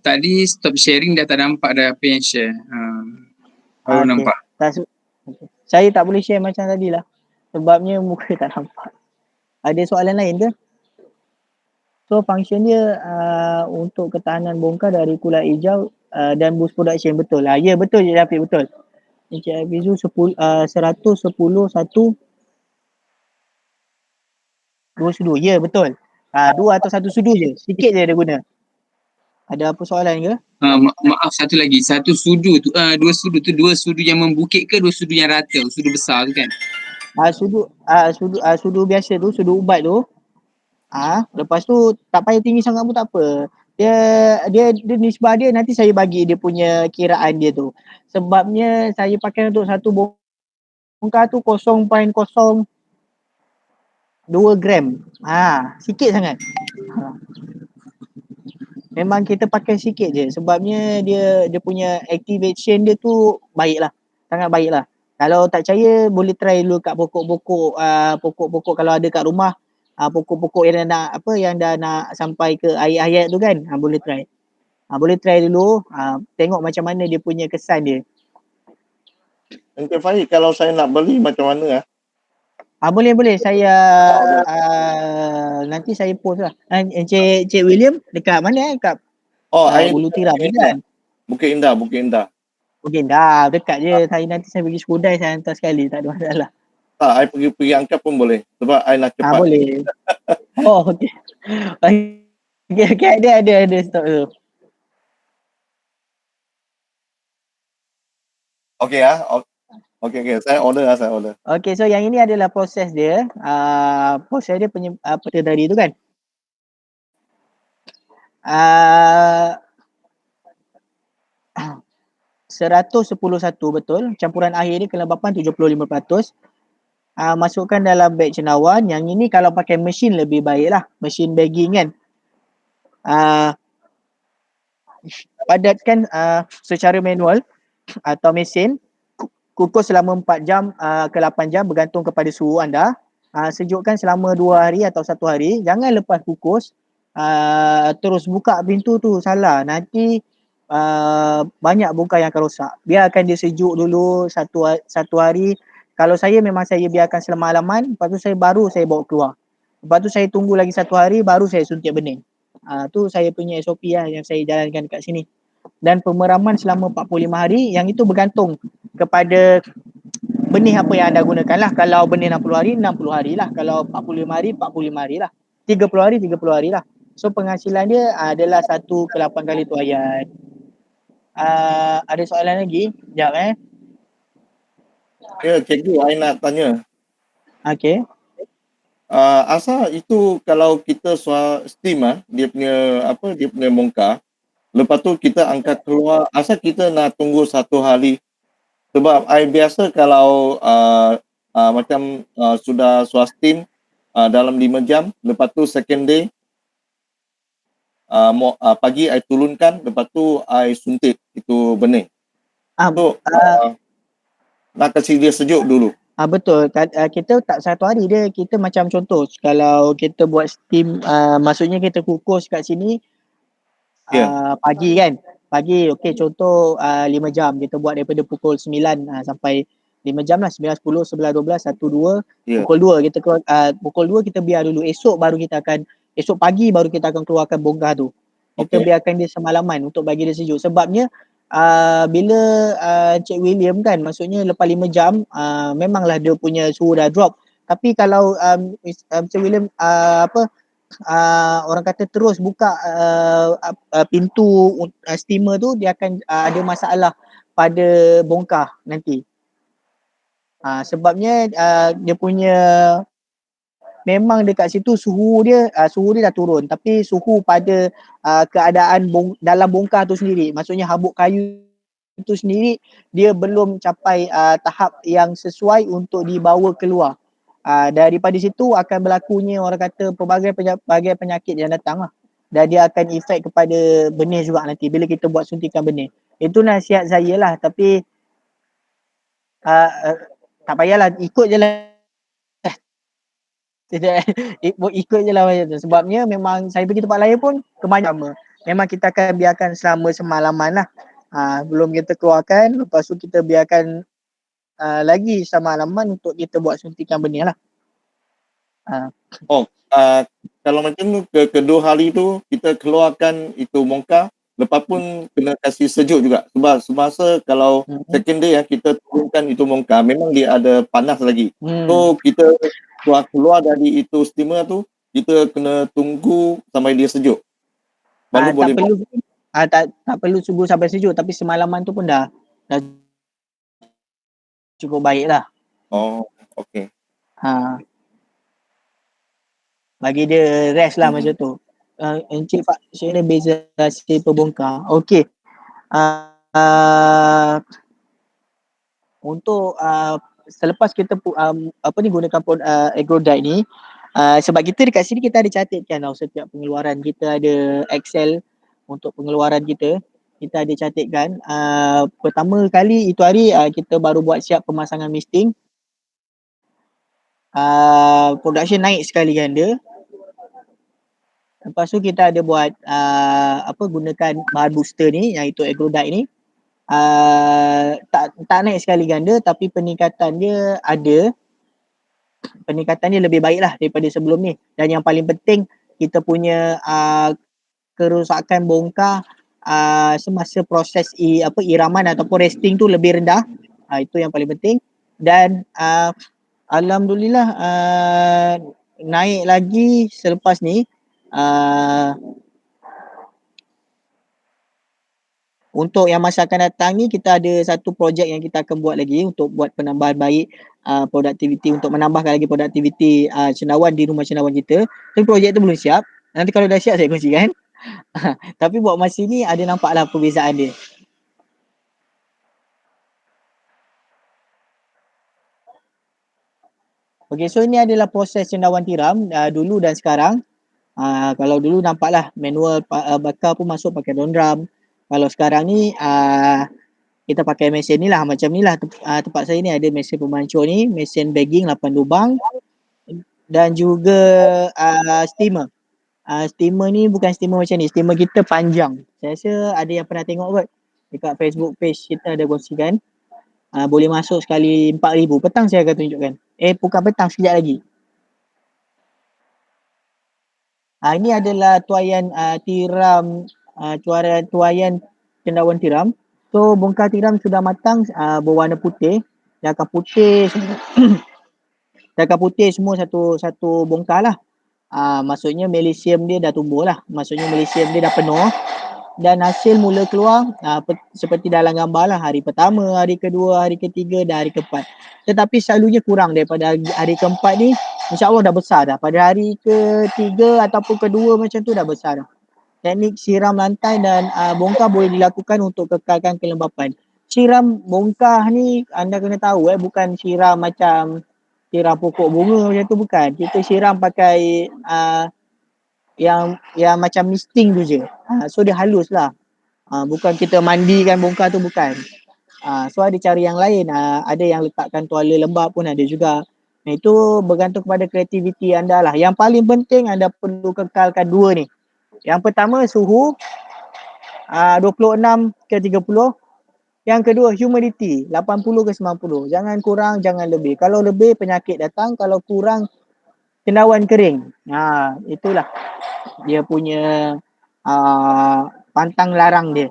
Tadi stop sharing dah tak nampak dah apa yang share. Baru nampak. Saya tak boleh share macam tadi lah. Sebabnya muka tak nampak. Ada soalan lain ke? So function dia untuk ketahanan bongkar dari kulat hijau dan boost production, betul. Ya betul je Syafiq, betul. Encik Hafizu 110 1 2 sudu. Ya betul. 2 atau 1 sudu je. Sikit je dia guna. Ada apa soalan ke? Maaf, satu lagi. Satu sudu tu, dua sudu yang membukit ke dua sudu yang rata? Sudu besar tu kan? Sudu biasa tu, sudu ubat tu. Lepas tu tak payah tinggi sangat pun tak apa. Dia nisbah dia nanti saya bagi dia punya kiraan dia tu. Sebabnya saya pakai untuk satu bongkar tu 0.02 gram. Sikit sangat. Memang kita pakai sikit je sebabnya dia punya activation dia tu baiklah. Sangat baiklah. Kalau tak percaya boleh try dulu kat pokok-pokok kalau ada kat rumah. Pokok-pokok yang dah nak sampai ke ayat-ayat tu kan, boleh try. Boleh try dulu, tengok macam mana dia punya kesan dia. Encik Fahid, kalau saya nak beli macam mana? Boleh saya nanti saya post lah. Encik William dekat mana kat Ulu Tiram kan? Bukit Indah. Okey dah dekat je. Saya pergi Skudai, saya hantar sekali, tak ada masalah. Tak, I pergi angkat pun boleh. Sebab I nak cepat. Boleh. Okey. Okey, ada stok tu. Okey Okey. Saya order. Okey, so yang ini adalah proses dia. Proses dia tadi tu kan. 111 betul. Campuran air ni kelembapan 75%. Masukkan dalam beg cendawan. Yang ini kalau pakai mesin lebih baik lah. Mesin bagging kan. Padatkan secara manual atau mesin. Kukus selama 4 jam ke 8 jam bergantung kepada suhu anda. Sejukkan selama 2 hari atau 1 hari. Jangan lepas kukus terus buka pintu tu, salah. Nanti banyak bongkar yang akan rosak. Biarkan dia sejuk dulu satu hari. Kalau saya memang saya biarkan semalaman, lepas tu saya baru bawa keluar. Lepas tu saya tunggu lagi 1 hari baru saya suntik benih. Tu saya punya SOP lah yang saya jalankan kat sini. Dan pemeraman selama 45 hari, yang itu bergantung kepada benih apa yang anda gunakan lah. Kalau benih 60 hari, 60 hari lah. Kalau 45 hari, 45 hari lah. 30 hari, 30 hari lah. So penghasilan dia adalah 1 ke 8 kali tuaian. Ada soalan lagi? Sekejap Ya, cikgu, I nak tanya. Okay. Asal itu kalau kita steam dia punya bongkar, lepas tu kita angkat keluar, asal kita nak tunggu 1 hari? Sebab I biasa kalau macam sudah steam dalam 5 jam, lepas tu second day pagi I turunkan, lepas tu I suntik itu benih. So nak kasi dia sejuk dulu. Betul. Kita tak 1 hari dia, kita macam contoh kalau kita buat steam, maksudnya kita kukus kat sini pagi kan. Pagi okey, contoh 5 jam kita buat daripada pukul 9 sampai 5 jam lah, 9, 10, 11, 12, 1, 2 pukul 2 kita keluar, pukul 2 kita biar dulu. Esok pagi baru kita akan keluarkan bongkar tu. Kita biarkan dia semalaman untuk bagi dia sejuk. Sebabnya bila Cik William kan, maksudnya lepas 5 jam memanglah dia punya suhu dah drop. Tapi kalau Cik William orang kata terus buka pintu steamer tu, dia akan ada masalah pada bongkar nanti. Sebabnya dia punya memang dekat situ suhu dia dah turun, tapi suhu pada keadaan dalam bongkar tu sendiri, maksudnya habuk kayu itu sendiri dia belum capai tahap yang sesuai untuk dibawa keluar. Daripada situ akan berlakunya orang kata pelbagai penyakit yang datang lah. Dan dia akan efek kepada benih juga nanti bila kita buat suntikan benih. Itu nasihat saya lah, tapi tak payahlah, ikut je lah. Ikut je lah macam tu. Sebabnya memang saya pergi tempat lain pun kebanyakan memang kita akan biarkan selama semalaman lah. Belum kita keluarkan, lepas tu kita biarkan lagi semalaman untuk kita buat suntikan benih lah. Ah. Kalau macam tu kedua hari tu kita keluarkan itu mongkar, lepas pun kena kasih sejuk juga sebab semasa kalau second day kita turunkan itu mongkar memang dia ada panas lagi. So kita keluar dari itu steamer tu kita kena tunggu sampai dia sejuk. Baru tak boleh perlu tak perlu tunggu sampai sejuk, tapi semalaman tu pun dah cukup baik lah. Oh, okey. Bagi dia rest lah macam tu. Encik Pak Syed beza hasil perbongkar. Okey. Untuk selepas kita gunakan Agrodite ni, sebab kita dekat sini kita ada catatkan tau setiap pengeluaran. Kita ada Excel untuk pengeluaran kita. Kita ada catatkan. Pertama kali itu hari kita baru buat siap pemasangan misting. Production naik sekali ganda. Lepas tu kita ada buat gunakan bahan booster ni, iaitu Agrodite ni. Tak naik sekali ganda, tapi peningkatan dia ada. Peningkatan dia lebih baik lah daripada sebelum ni. Dan yang paling penting, kita punya kerosakan bongkar semasa proses iraman ataupun resting tu lebih rendah. Itu yang paling penting. Dan alhamdulillah naik lagi selepas ni. Untuk yang masa akan datang ni, kita ada satu projek yang kita akan buat lagi untuk buat penambahan baik produktiviti, untuk menambahkan lagi produktiviti cendawan di rumah cendawan kita. Tapi projek tu belum siap. Nanti kalau dah siap saya kongsikan. Tapi buat masa ni ada nampaklah perbezaan dia. Okay, so ini adalah proses cendawan tiram dulu dan sekarang. Kalau dulu nampaklah manual bakar pun masuk pakai daun drum. Kalau sekarang ni kita pakai mesin ni lah, macam ni lah. Tempat saya ni ada mesin pemancur ni, mesin bagging 8 lubang dan juga steamer. Steamer ni bukan steamer macam ni, steamer kita panjang. Saya rasa ada yang pernah tengok kot dekat Facebook page kita ada kongsikan. Boleh masuk sekali 4,000. Petang saya akan tunjukkan. Bukan petang, sekejap lagi. Ini adalah tuaian tiram, tuaian cendawan tiram. So bongkar tiram sudah matang, berwarna putih. Dia akan putih semua. Dia akan putih semua satu bongkar lah. Maksudnya magnesium dia dah tumbuh lah. Maksudnya magnesium dia dah penuh. Dan hasil mula keluar seperti dalam gambar lah. Hari pertama, hari kedua, hari ketiga dan hari keempat. Tetapi selalunya kurang daripada hari keempat ni. InsyaAllah dah besar dah. Pada hari ketiga ataupun kedua macam tu dah besar dah. Teknik siram lantai dan bongkar boleh dilakukan untuk kekalkan kelembapan. Siram bongkar ni anda kena tahu bukan siram macam siram pokok bunga macam tu, bukan. Kita siram pakai yang macam misting tu je. So dia halus lah. Bukan kita mandikan bongkar tu, bukan. So ada cara yang lain. Ada yang letakkan tuala lembap pun ada juga. Itu bergantung kepada kreativiti anda lah. Yang paling penting anda perlu kekalkan dua ni. Yang pertama suhu 26 ke 30. Yang kedua humidity 80 ke 90. Jangan kurang, jangan lebih. Kalau lebih penyakit datang, kalau kurang cendawan kering. Itulah dia punya pantang larang dia.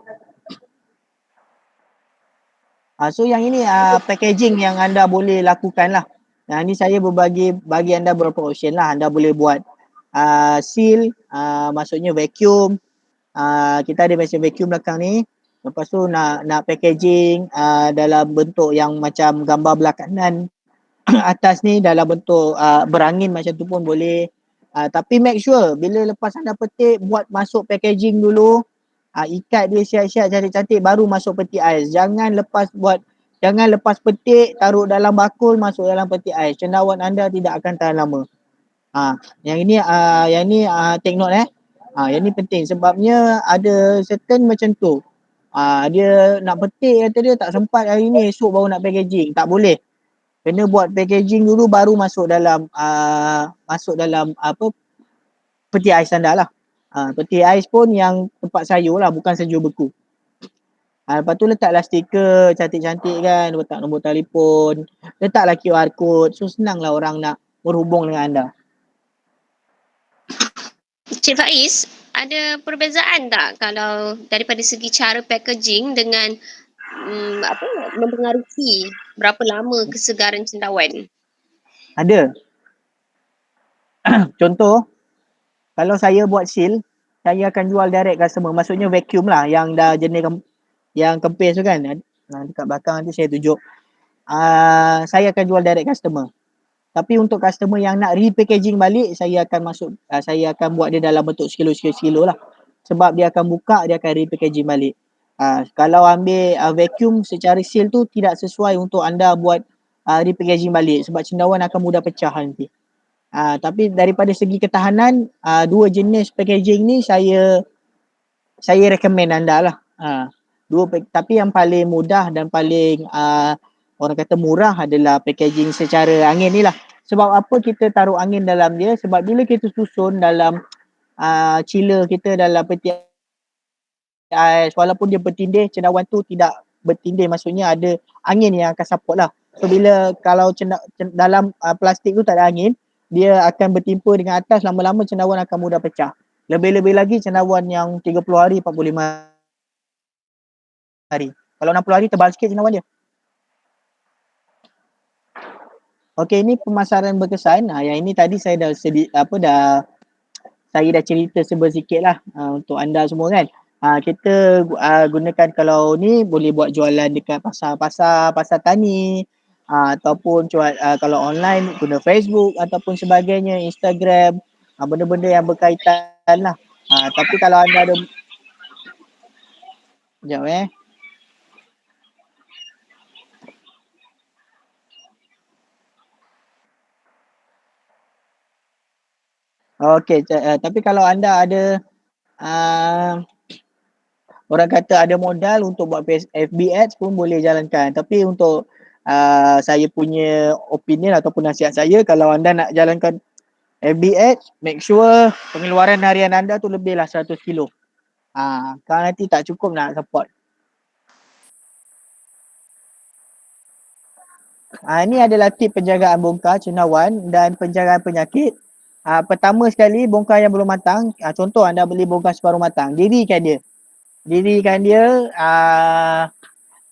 So yang ini packaging yang anda boleh lakukan lah. Ini saya bagi anda beberapa option lah. Anda boleh buat seal, maksudnya vacuum. Kita ada mesin vacuum belakang ni. Lepas tu nak packaging dalam bentuk yang macam gambar belah kanan atas ni dalam bentuk berangin macam tu pun boleh. Tapi make sure bila lepas anda petik, buat masuk packaging dulu. Ikat dia siap-siap cantik-cantik baru masuk peti ais. Jangan lepas petik taruh dalam bakul masuk dalam peti ais. Cendawan anda tidak akan tahan lama. Yang ini take note yang ni penting sebabnya ada certain macam tu. Dia nak petik kata dia tak sempat hari ni, esok baru nak packaging. Tak boleh. Kena buat packaging dulu baru masuk dalam peti ais anda lah. Peti ais pun yang tempat sayur lah, bukan sayur beku. Lepas tu letaklah stiker cantik-cantik kan, letak nombor telefon, letaklah QR code. So senanglah orang nak berhubung dengan anda. Cik Faiz, ada perbezaan tak kalau daripada segi cara packaging dengan mempengaruhi berapa lama kesegaran cendawan? Ada. Contoh, kalau saya buat seal, saya akan jual direct customer. Maksudnya vacuum lah yang dah jenis yang kempis tu kan. Dekat belakang nanti saya tunjuk. Saya akan jual direct customer. Tapi untuk customer yang nak repackaging balik, saya akan buat dia dalam bentuk sekilo lah. Sebab dia akan buka, dia akan repackaging balik. Kalau ambil vacuum secara seal tu tidak sesuai untuk anda buat repackaging balik sebab cendawan akan mudah pecah nanti. Tapi daripada segi ketahanan, dua jenis packaging ni saya recommend anda lah. Tapi yang paling mudah dan paling orang kata murah adalah packaging secara angin ni lah. Sebab apa kita taruh angin dalam dia? Sebab bila kita susun dalam chiller kita, dalam peti ais, walaupun dia bertindih, cendawan tu tidak bertindih. Maksudnya ada angin yang akan support lah. So kalau dalam plastik tu tak ada angin, dia akan bertimpa dengan atas, lama-lama cendawan akan mudah pecah. Lebih-lebih lagi cendawan yang 30 hari, 45 hari. Kalau 60 hari tebal sikit cendawan dia. Okey, ini pemasaran berkesan. Yang ini tadi saya dah cerita sedikit lah untuk anda semua kan. Kita gunakan kalau ni boleh buat jualan dekat pasar tani, ataupun kalau online guna Facebook ataupun sebagainya, Instagram, benda-benda yang berkaitan lah. Tapi kalau anda ada sekejap Okey, tapi kalau anda ada orang kata ada modal untuk buat FB ads pun boleh jalankan. Tapi untuk saya punya opinion ataupun nasihat saya, kalau anda nak jalankan FB ads, make sure pengeluaran harian anda tu lebihlah 100 kilo. Kalau nanti tak cukup nak support. Ini adalah tip penjagaan bongkar, cendawan dan penjagaan penyakit. Pertama sekali, bongkar yang belum matang. Contoh anda beli bongkar separuh matang, dirikan dia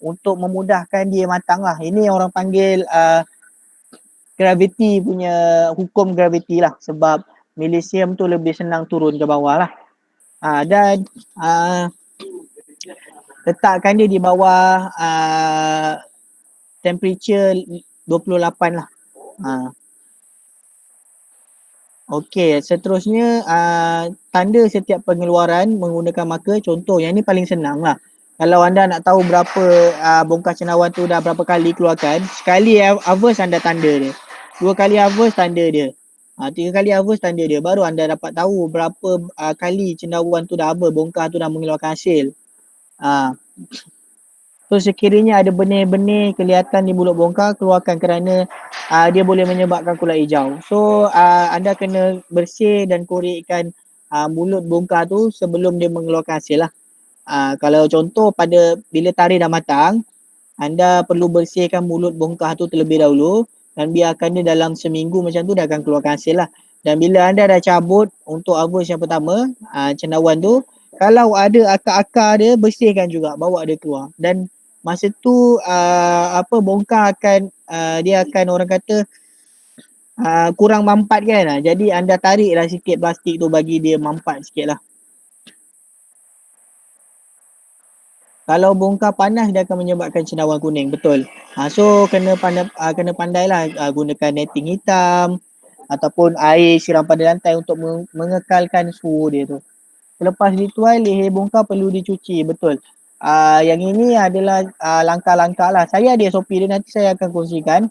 untuk memudahkan dia matang lah. Ini orang panggil gravity punya, hukum gravity lah. Sebab milisium tu lebih senang turun ke bawah lah. Dan letakkan dia di bawah temperature 28 lah. Okey, seterusnya tanda setiap pengeluaran menggunakan marker. Contoh, yang ni paling senang lah. Kalau anda nak tahu berapa bongkar cendawan tu dah berapa kali keluarkan, sekali harvest anda tanda dia. 2 kali harvest tanda dia. 3 kali harvest tanda dia. Baru anda dapat tahu berapa kali cendawan tu dah bongkar tu dah mengeluarkan hasil. So sekiranya ada benih-benih kelihatan di mulut bongkar, keluarkan kerana dia boleh menyebabkan kulat hijau. So anda kena bersih dan korekkan mulut bongkar tu sebelum dia mengeluarkan hasil lah. Kalau contoh bila tarik dah matang, anda perlu bersihkan mulut bongkar tu terlebih dahulu dan biarkan dia dalam seminggu macam tu dah akan keluarkan hasil lah. Dan bila anda dah cabut untuk harvest yang pertama, cendawan tu, kalau ada akar-akar dia, bersihkan juga, bawa dia keluar. Dan masa tu bongkar dia akan orang kata kurang mampat kan. Jadi anda tariklah sikit plastik tu bagi dia mampat sikit lah. Kalau bongkar panas dia akan menyebabkan cendawan kuning, betul. So kena pandailah gunakan netting hitam ataupun air siram pada lantai untuk mengekalkan suhu dia tu. Selepas dituai, leher bongkar perlu dicuci, betul. Yang ini adalah langkah-langkah lah. Saya ada SOP dia, nanti saya akan kongsikan.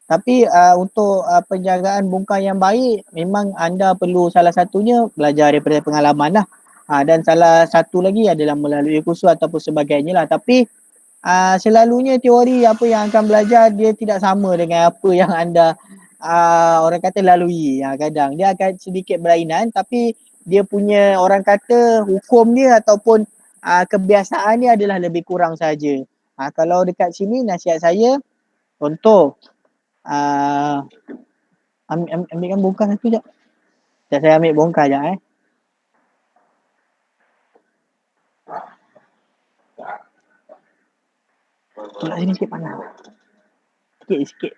Tapi untuk penjagaan bongkar yang baik, memang anda perlu salah satunya belajar daripada pengalaman lah. Dan salah satu lagi adalah melalui kursus ataupun sebagainya lah. Tapi selalunya teori apa yang akan belajar dia tidak sama dengan apa yang anda orang kata lalui. Kadang dia akan sedikit berlainan, tapi dia punya orang kata hukum dia ataupun kebiasaan dia adalah lebih kurang saja. Kalau dekat sini nasihat saya, contoh ambilkan bongkar satu sekejap. Sekejap saya ambil bongkar je Tolak sini sikit panas. Sikit.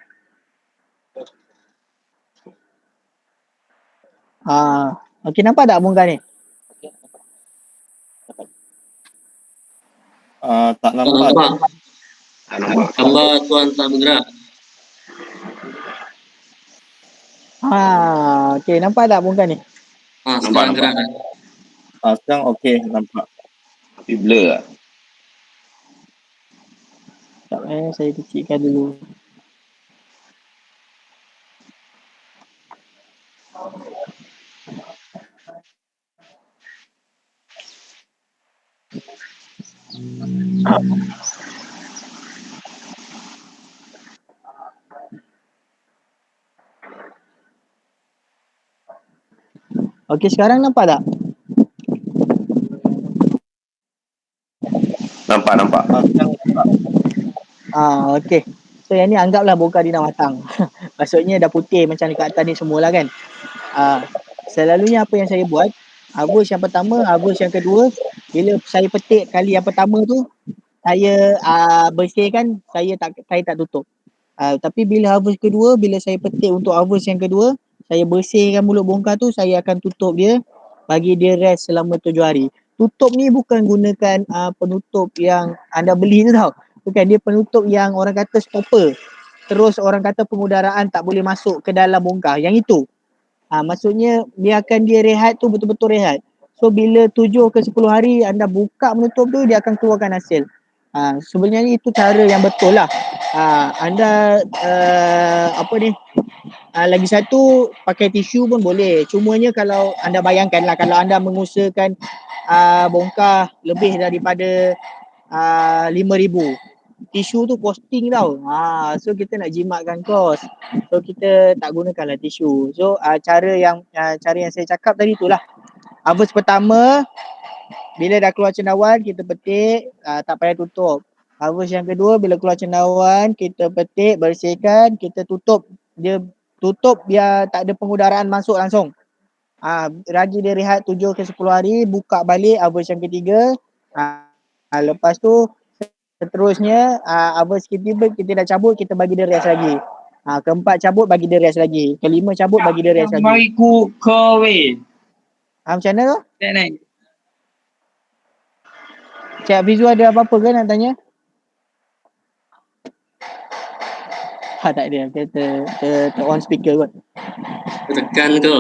Okey, nampak tak bongkar ni? Tak Tak nampak. nampak. Gambar tuan tak bergerak. Okey, nampak tak bongkar ni? Sekarang gerak dah. Sekarang okey, nampak. Tapi blur lah. Sekejap saya kecilkan dulu. Okey, sekarang nampak tak? Nampak. Sekarang nampak. Okey. So yang ni anggaplah bongkar dia dah matang. Maksudnya dah putih macam dekat atas ni semualah kan. Selalunya apa yang saya buat, habis yang pertama, habis yang kedua, bila saya petik kali yang pertama tu, saya bersihkan, saya tak tutup. Tapi bila harvest kedua, bila saya petik untuk harvest yang kedua, saya bersihkan mulut bongkar tu, saya akan tutup dia, bagi dia rest selama 7 hari. Tutup ni bukan gunakan penutup yang anda beli tu tau. Bukan, dia penutup yang orang kata stopper. Terus orang kata pengudaraan tak boleh masuk ke dalam bongkar. Yang itu. Maksudnya biarkan dia rehat tu betul-betul rehat. So bila 7 ke 10 hari anda buka menutup tu, dia akan keluarkan hasil. Sebenarnya itu cara yang betul lah. Anda lagi satu pakai tisu pun boleh. Cumanya kalau anda bayangkan lah, kalau anda mengusahakan bongkar lebih daripada 5,000, tisu tu costing tau. So kita nak jimatkan kos. So kita tak gunakanlah tisu. So cara yang saya cakap tadi itulah. Harvest pertama, bila dah keluar cendawan, kita petik, tak payah tutup. Harvest yang kedua, bila keluar cendawan, kita petik, bersihkan, kita tutup. Dia tutup biar tak ada pengudaraan masuk langsung. Ragi dia rehat 7 ke 10 hari, buka balik harvest yang ketiga. Lepas tu seterusnya harvest kita dah cabut, kita bagi dia rest lagi. Keempat cabut, bagi dia rest lagi. Kelima cabut, bagi dia rest lagi. Mari ku kowe. Macam mana tu? Naik. Cik Fizu ada apa-apa ke nak tanya? Tak ada. Kita on speaker kot. Tekan ke?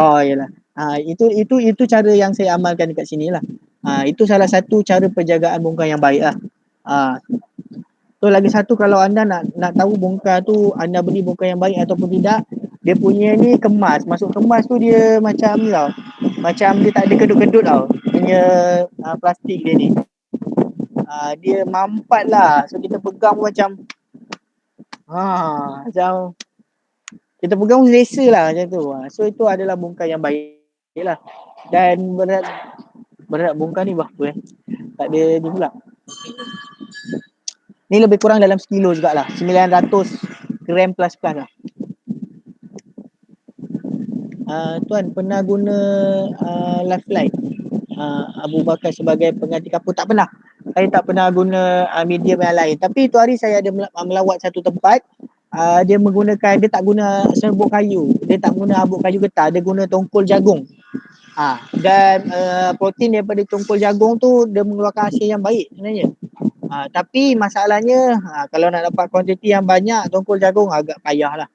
Yalah. Itu cara yang saya amalkan dekat sini lah. Itu salah satu cara penjagaan bongkar yang baik lah. So lagi satu, kalau anda nak tahu bongkar tu anda beli bongkar yang baik ataupun tidak, dia punya ni kemas. Masuk kemas tu dia macam ni tau. Macam dia tak ada kedut-kedut tau. Punya plastik dia ni. Dia mampat lah. So kita pegang macam macam kita pegang selesa lah macam tu. So itu adalah bongkar yang baik lah. Dan berat bongkar ni berapa tak ada ni pula. Ni lebih kurang dalam sekilo jugalah. 900 gram plus lah. Tuan pernah guna Lifeline Abu Bakar sebagai pengganti kapur? Tak pernah. Saya tak pernah guna medium yang lain. Tapi tu hari saya ada melawat satu tempat. Dia tak guna serbuk kayu. Dia tak guna habuk kayu getah. Dia guna tongkol jagung. Dan protein daripada tongkol jagung tu dia mengeluarkan hasil yang baik sebenarnya. Tapi masalahnya kalau nak dapat kuantiti yang banyak tongkol jagung agak payah lah.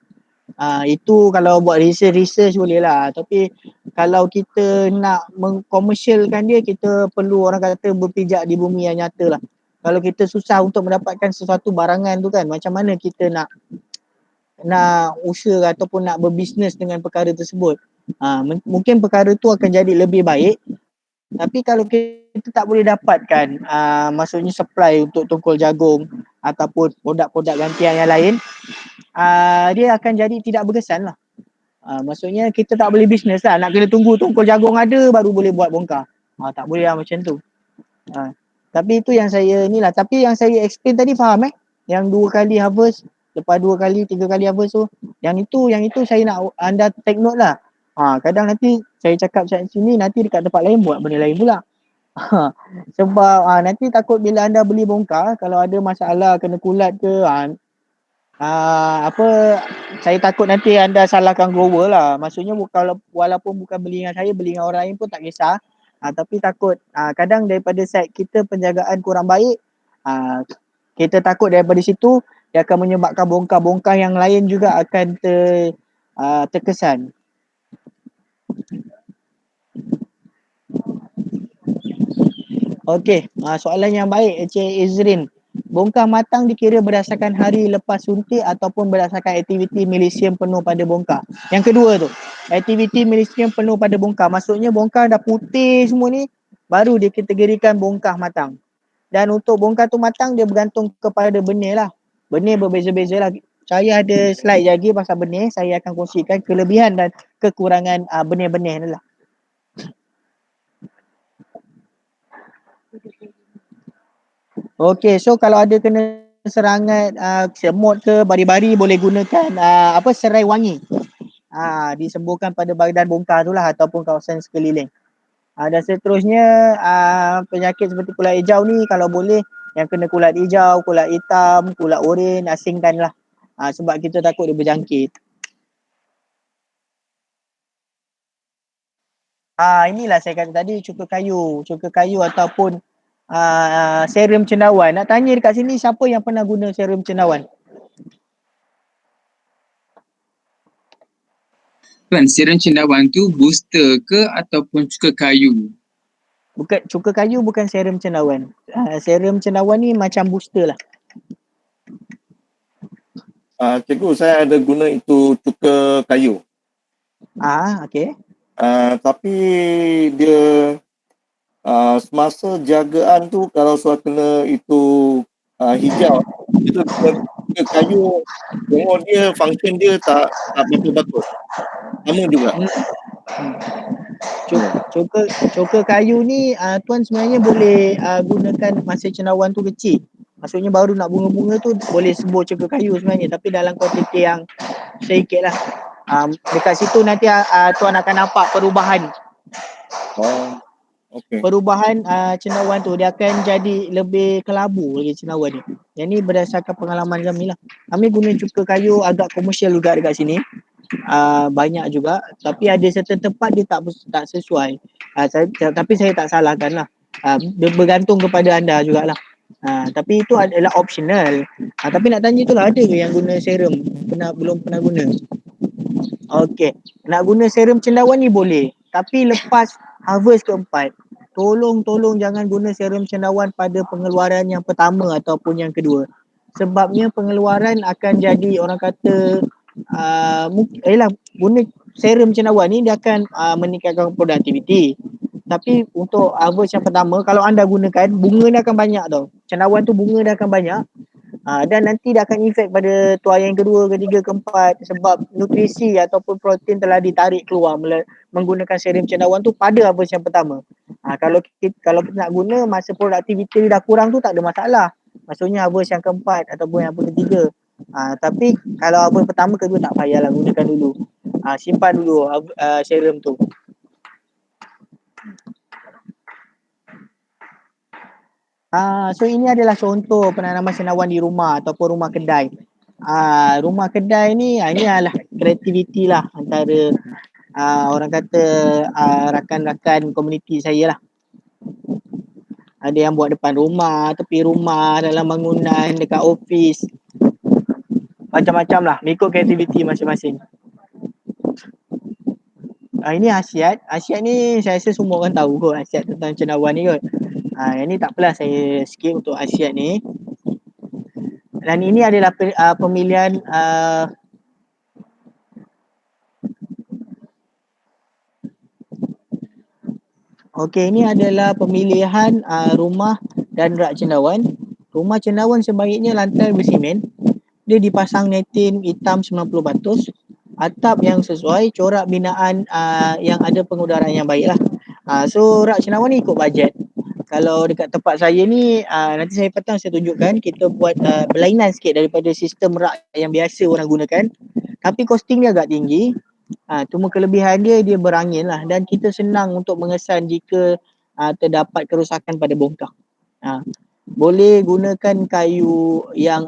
Itu kalau buat research boleh lah. Tapi kalau kita nak mengkomersialkan dia, kita perlu orang kata berpijak di bumi yang nyata lah. Kalau kita susah untuk mendapatkan sesuatu barangan tu kan, macam mana kita nak usaha ataupun nak berbisnes dengan perkara tersebut. Mungkin perkara tu akan jadi lebih baik. Tapi kalau kita tak boleh dapatkan maksudnya supply untuk tongkol jagung ataupun produk-produk gantian yang lain, dia akan jadi tidak berkesan lah. Maksudnya kita tak boleh bisnes lah. Nak kena tunggu tongkol jagung ada baru boleh buat bongkar. Tak boleh lah macam tu. Tapi itu yang saya ni lah. Tapi yang saya explain tadi faham Yang 2 kali harvest, lepas 2 kali, 3 kali harvest tu. Yang itu saya nak anda take note lah. Kadang nanti saya cakap macam sini, nanti dekat tempat lain buat benda lain pula. Sebab nanti takut bila anda beli bongkar, kalau ada masalah kena kulat ke, saya takut nanti anda salahkan grower lah. Maksudnya walaupun bukan beli dengan saya, beli dengan orang lain pun tak kisah. Tapi takut kadang daripada side kita penjagaan kurang baik, kita takut daripada situ dia akan menyebabkan bongkar-bongkar yang lain juga akan terkesan. Okey, soalan yang baik Encik Izrin. Bongkar matang dikira berdasarkan hari lepas suntik ataupun berdasarkan aktiviti milisium penuh pada bongkar? Yang kedua tu, aktiviti milisium penuh pada bongkar. Maksudnya bongkar dah putih semua ni, baru dikategorikan bongkar matang. Dan untuk bongkar tu matang, dia bergantung kepada benih lah. Benih berbeza-beza lah. Saya ada slide lagi pasal benih. Saya akan kongsikan kelebihan dan kekurangan benih-benih ni lah. Okey, so kalau ada kena serangan semut ke bari-bari, boleh gunakan serai wangi. Disemburkan pada badan bongkar tu lah ataupun kawasan sekeliling. Dan seterusnya penyakit seperti kulat hijau ni kalau boleh yang kena kulat hijau, kulat hitam, kulat oren, asingkan lah. Sebab kita takut dia berjangkit. Inilah saya kata tadi, cuka kayu ataupun serum cendawan. Nak tanya dekat sini siapa yang pernah guna serum cendawan? Tuan, serum cendawan tu booster ke ataupun cuka kayu? Bukan, cuka kayu bukan serum cendawan. Serum cendawan ni macam booster lah. Cikgu, saya ada guna itu cuka kayu. Okey. Tapi dia semasa jagaan tu kalau suasana itu hijau, itu cuka kayu, tengok dia function dia tak berapa bagus. Sama juga. Cuka kayu ni tuan sebenarnya boleh gunakan masa cendawan tu kecil. Maksudnya baru nak bunga-bunga tu boleh sembur cuka kayu sebenarnya, tapi dalam kuantiti yang sedikit lah. Dekat situ nanti tuan akan nampak perubahan. Okay. Perubahan cendawan tu dia akan jadi lebih kelabu lagi cendawan ni. Yang ni berdasarkan pengalaman kami lah. Kami guna cuka kayu agak komersial juga dekat sini. Banyak juga, tapi ada certain tempat dia tak sesuai. Tapi saya tak salahkan lah. Dia bergantung kepada anda jugalah. Tapi itu adalah optional. Tapi nak tanya itulah, ada ke yang guna serum? Belum pernah guna. Okey, nak guna serum cendawan ni boleh. Tapi lepas harvest keempat, tolong jangan guna serum cendawan pada pengeluaran yang pertama ataupun yang kedua. Sebabnya pengeluaran akan jadi orang kata guna serum cendawan ni dia akan meningkatkan produktiviti. Tapi untuk harvest yang pertama, kalau anda gunakan, bunga dia akan banyak tau. Cendawan tu bunga dia akan banyak. Dan nanti dia akan efek pada tuai yang kedua, ketiga, keempat. Sebab nutrisi ataupun protein telah ditarik keluar menggunakan serum cendawan tu pada harvest yang pertama. Kalau kita nak guna masa produktiviti dah kurang tu tak ada masalah. Maksudnya harvest yang keempat ataupun yang ketiga. Tapi kalau harvest pertama, kedua tak payahlah, gunakan dulu. Simpan dulu serum tu. So ini adalah contoh penanaman cendawan di rumah ataupun rumah kedai. Rumah kedai ni ini adalah kreativiti lah antara orang kata rakan-rakan komuniti saya lah. Ada yang buat depan rumah, tepi rumah, dalam bangunan, dekat office. Macam-macam lah, mengikut kreativiti masing-masing. Ini hasiat. Hasiat ni saya rasa semua orang tahu kot hasiat tentang cendawan ni kot. Yang ni tak apalah, saya skip untuk hasiat ni. Dan ini adalah pemilihan Okey, ini adalah pemilihan rumah dan rak cendawan. Rumah cendawan sebaiknya lantai bersimen. Dia dipasang netin hitam 90 batus. Atap yang sesuai, corak binaan yang ada pengudaran yang baik lah. So rak cendawan ni ikut bajet. Kalau dekat tempat saya ni, nanti saya petang saya tunjukkan, kita buat berlainan sikit daripada sistem rak yang biasa orang gunakan. Tapi costing dia agak tinggi. Cuma kelebihan dia berangin lah, dan kita senang untuk mengesan jika terdapat kerosakan pada bongkar. Boleh gunakan kayu yang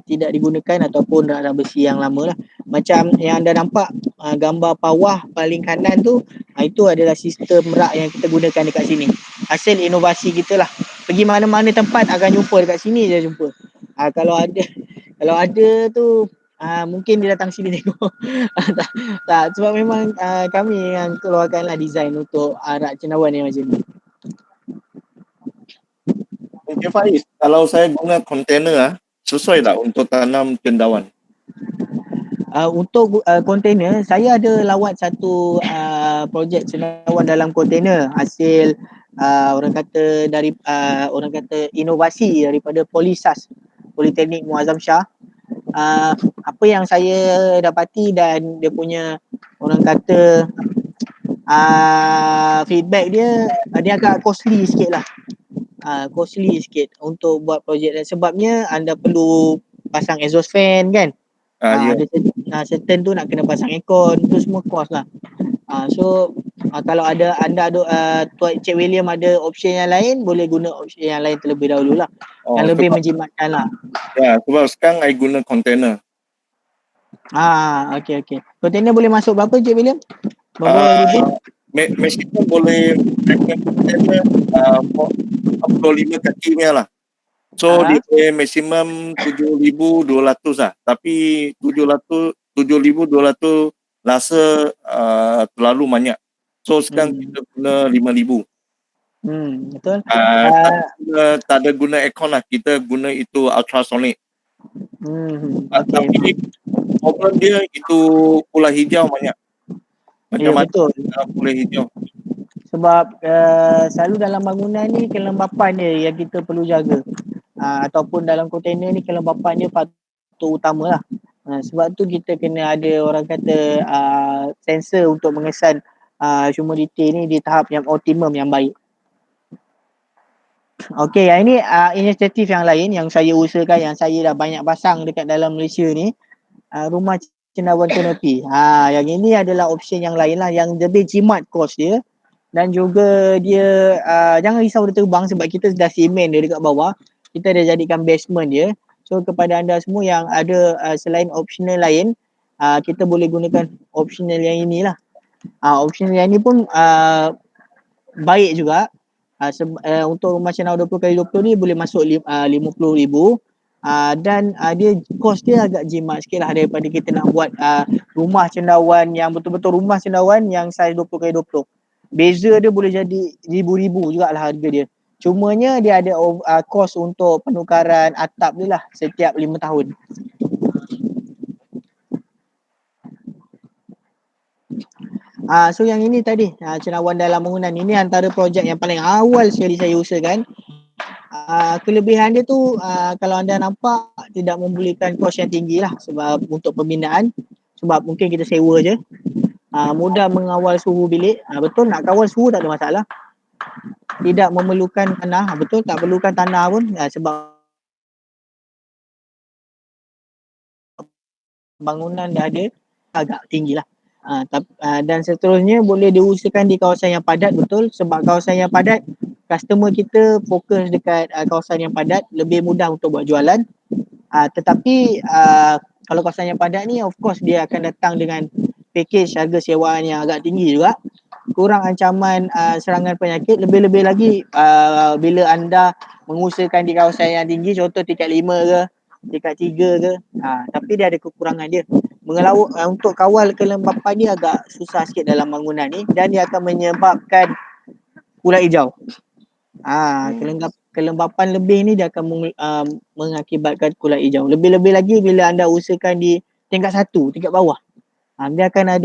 tidak digunakan ataupun rak besi yang lama lah. Macam yang anda nampak gambar bawah paling kanan tu, itu adalah sistem rak yang kita gunakan dekat sini. Hasil inovasi kita lah. Pergi mana-mana tempat akan jumpa, dekat sini je jumpa. Kalau ada tu mungkin dia datang sini tengok. tak, sebab memang kami yang keluarkanlah design untuk rak cendawan yang macam ni. Okay, Faiz, kalau saya guna kontainer sesuai tak untuk tanam cendawan? Untuk kontainer, saya ada lawat satu projek cendawan dalam kontainer hasil orang kata inovasi daripada Polisas, Politeknik Muazzam Shah. Apa yang saya dapati dan dia punya orang kata feedback dia agak costly sikit lah. Costly sikit untuk buat projek, dan sebabnya anda perlu pasang exhaust fan kan. Ya. Ada certain tu nak kena pasang aircon, tu semua cost lah. So kalau anda Tuan Cik William ada option yang lain, boleh guna option yang lain terlebih dahulu lah. Yang lebih menjimatkan lah. Ya, sebab sekarang I guna kontainer. Okay. Kontainer boleh masuk berapa Cik William? Berapa ribu? Maksimum boleh kontainer 45 kaki punya lah. So dia maksimum 7,200 lah. Tapi 7,200 rasa terlalu banyak. So sekarang kita guna 5,000. Betul. Tak ada guna aircon lah. Kita guna itu ultrasonic. Tapi problem dia itu pula hijau banyak. Macam betul. Pula hijau. Sebab selalu dalam bangunan ni kelembapan dia yang kita perlu jaga. Ataupun dalam kontainer ni kelembapan dia faktor utama lah. Sebab tu kita kena ada orang kata sensor untuk mengesan humidity ni di tahap yang optimum, yang baik. Okey, yang ini inisiatif yang lain yang saya usahakan, yang saya dah banyak pasang dekat dalam Malaysia ni, rumah cendawan kanopi. Yang ini adalah option yang lain lah, yang lebih jimat kos dia, dan juga dia jangan risau dia terbang sebab kita dah simen dia dekat bawah. Kita dah jadikan basement dia. So kepada anda semua yang ada selain optional lain, kita boleh gunakan optional yang inilah. Optional yang ini pun baik juga. Untuk rumah cendawan 20x20 ni boleh masuk 50,000. Dan dia kos dia agak jimat sikit lah daripada kita nak buat rumah cendawan yang betul-betul rumah cendawan yang saiz 20x20. Beza dia boleh jadi ribu-ribu jugalah harga dia. Cumanya dia ada kos untuk penukaran atap dia lah setiap 5 tahun. So yang ini tadi cendawan dalam bangunan ini antara projek yang paling awal sekali saya usahakan. Kelebihan dia tu kalau anda nampak tidak membutuhkan kos yang tinggi lah sebab untuk pembinaan, sebab mungkin kita sewa je. Mudah mengawal suhu bilik. Betul, nak kawal suhu tak ada masalah. Tidak memerlukan tanah. Betul, tak perlukan tanah pun sebab bangunan dah ada agak tinggi lah. Dan seterusnya boleh diusahakan di kawasan yang padat. Betul, sebab kawasan yang padat customer kita fokus dekat kawasan yang padat, lebih mudah untuk buat jualan. Tetapi kalau kawasan yang padat ni of course dia akan datang dengan package harga sewaan yang agak tinggi juga, kurang ancaman serangan penyakit. Lebih-lebih lagi bila anda mengusahakan di kawasan yang tinggi, contoh tingkat 5 ke, tingkat 3 ke, tapi dia ada kekurangan dia. Untuk kawal kelembapan dia agak susah sikit dalam bangunan ni, dan dia akan menyebabkan ulat hijau. Kelembapan lebih ni dia akan mengakibatkan kulat hijau. Lebih-lebih lagi bila anda usahakan di tingkat 1, tingkat bawah. Dia akan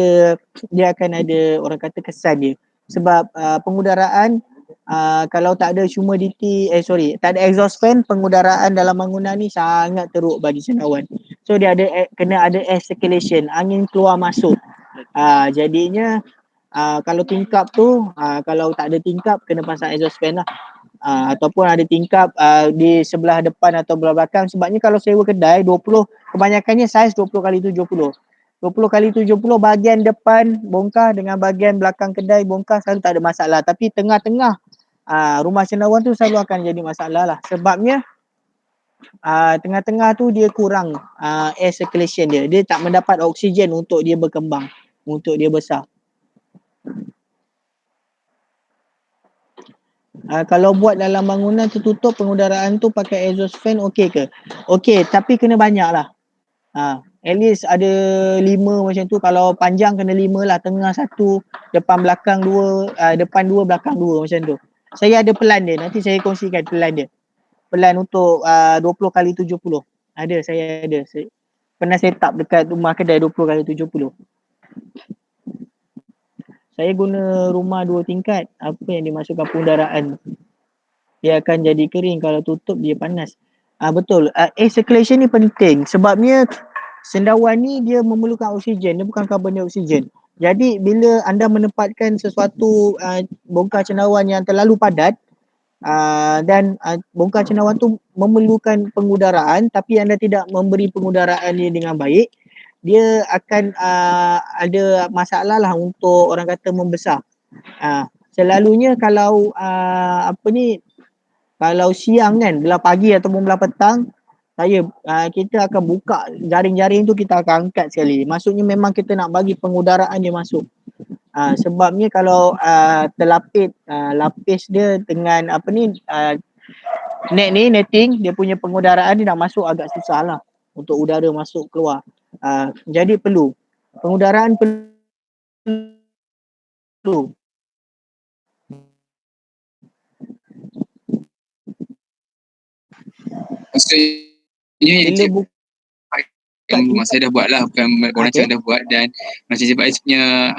ada orang kata kesan dia. Sebab pengudaraan kalau tak ada tak ada exhaust fan, pengudaraan dalam bangunan ni sangat teruk bagi cendawan. So dia kena ada air circulation, angin keluar masuk. Jadinya kalau tingkap tu, kalau tak ada tingkap kena pasang exhaust fan lah. Ataupun ada tingkap di sebelah depan atau belah belakang. Sebabnya kalau sewa kedai 20, kebanyakannya saiz 20x70. 20 kali 70 bahagian depan bongkar dengan bahagian belakang kedai bongkar selalu tak ada masalah. Tapi tengah-tengah rumah cendawan tu selalu akan jadi masalah lah. Sebabnya tengah-tengah tu dia kurang air circulation dia. Dia tak mendapat oksigen untuk dia berkembang, untuk dia besar. Kalau buat dalam bangunan tertutup pengudaraan tu pakai exhaust fan okey ke? Okey, tapi kena banyak lah. At least ada 5 macam tu. Kalau panjang kena 5 lah. Tengah 1, depan belakang 2, depan 2, belakang 2 macam tu. Saya ada pelan dia. Nanti saya kongsikan pelan dia. Pelan untuk 20 kali 70. Ada, saya ada. Saya pernah set up dekat rumah kedai 20 kali 70. Saya guna rumah 2 tingkat. Apa yang dimasukkan pengudaraan, dia akan jadi kering. Kalau tutup dia panas. Betul. Air circulation ni penting. Sebabnya cendawan ni dia memerlukan oksigen. Dia bukan karbon dioksigen. Jadi bila anda menempatkan sesuatu bongkar cendawan yang terlalu padat, dan bongkar cendawan tu memerlukan pengudaraan tapi anda tidak memberi pengudaraan dia dengan baik, dia akan ada masalah lah untuk orang kata membesar. Selalunya kalau kalau siang kan, belah pagi ataupun belah petang, kita akan buka jaring-jaring tu, kita akan angkat sekali. Maksudnya memang kita nak bagi pengudaraan dia masuk. Sebabnya kalau terlapis lapis dia dengan net ni, netting, dia punya pengudaraan dia nak masuk agak susah lah untuk udara masuk keluar. Jadi perlu pengudaraan, perlu. Maksudnya yang rumah saya dah buat lah, bukan orang Cina dah buat. Dan macam Cik Faiz punya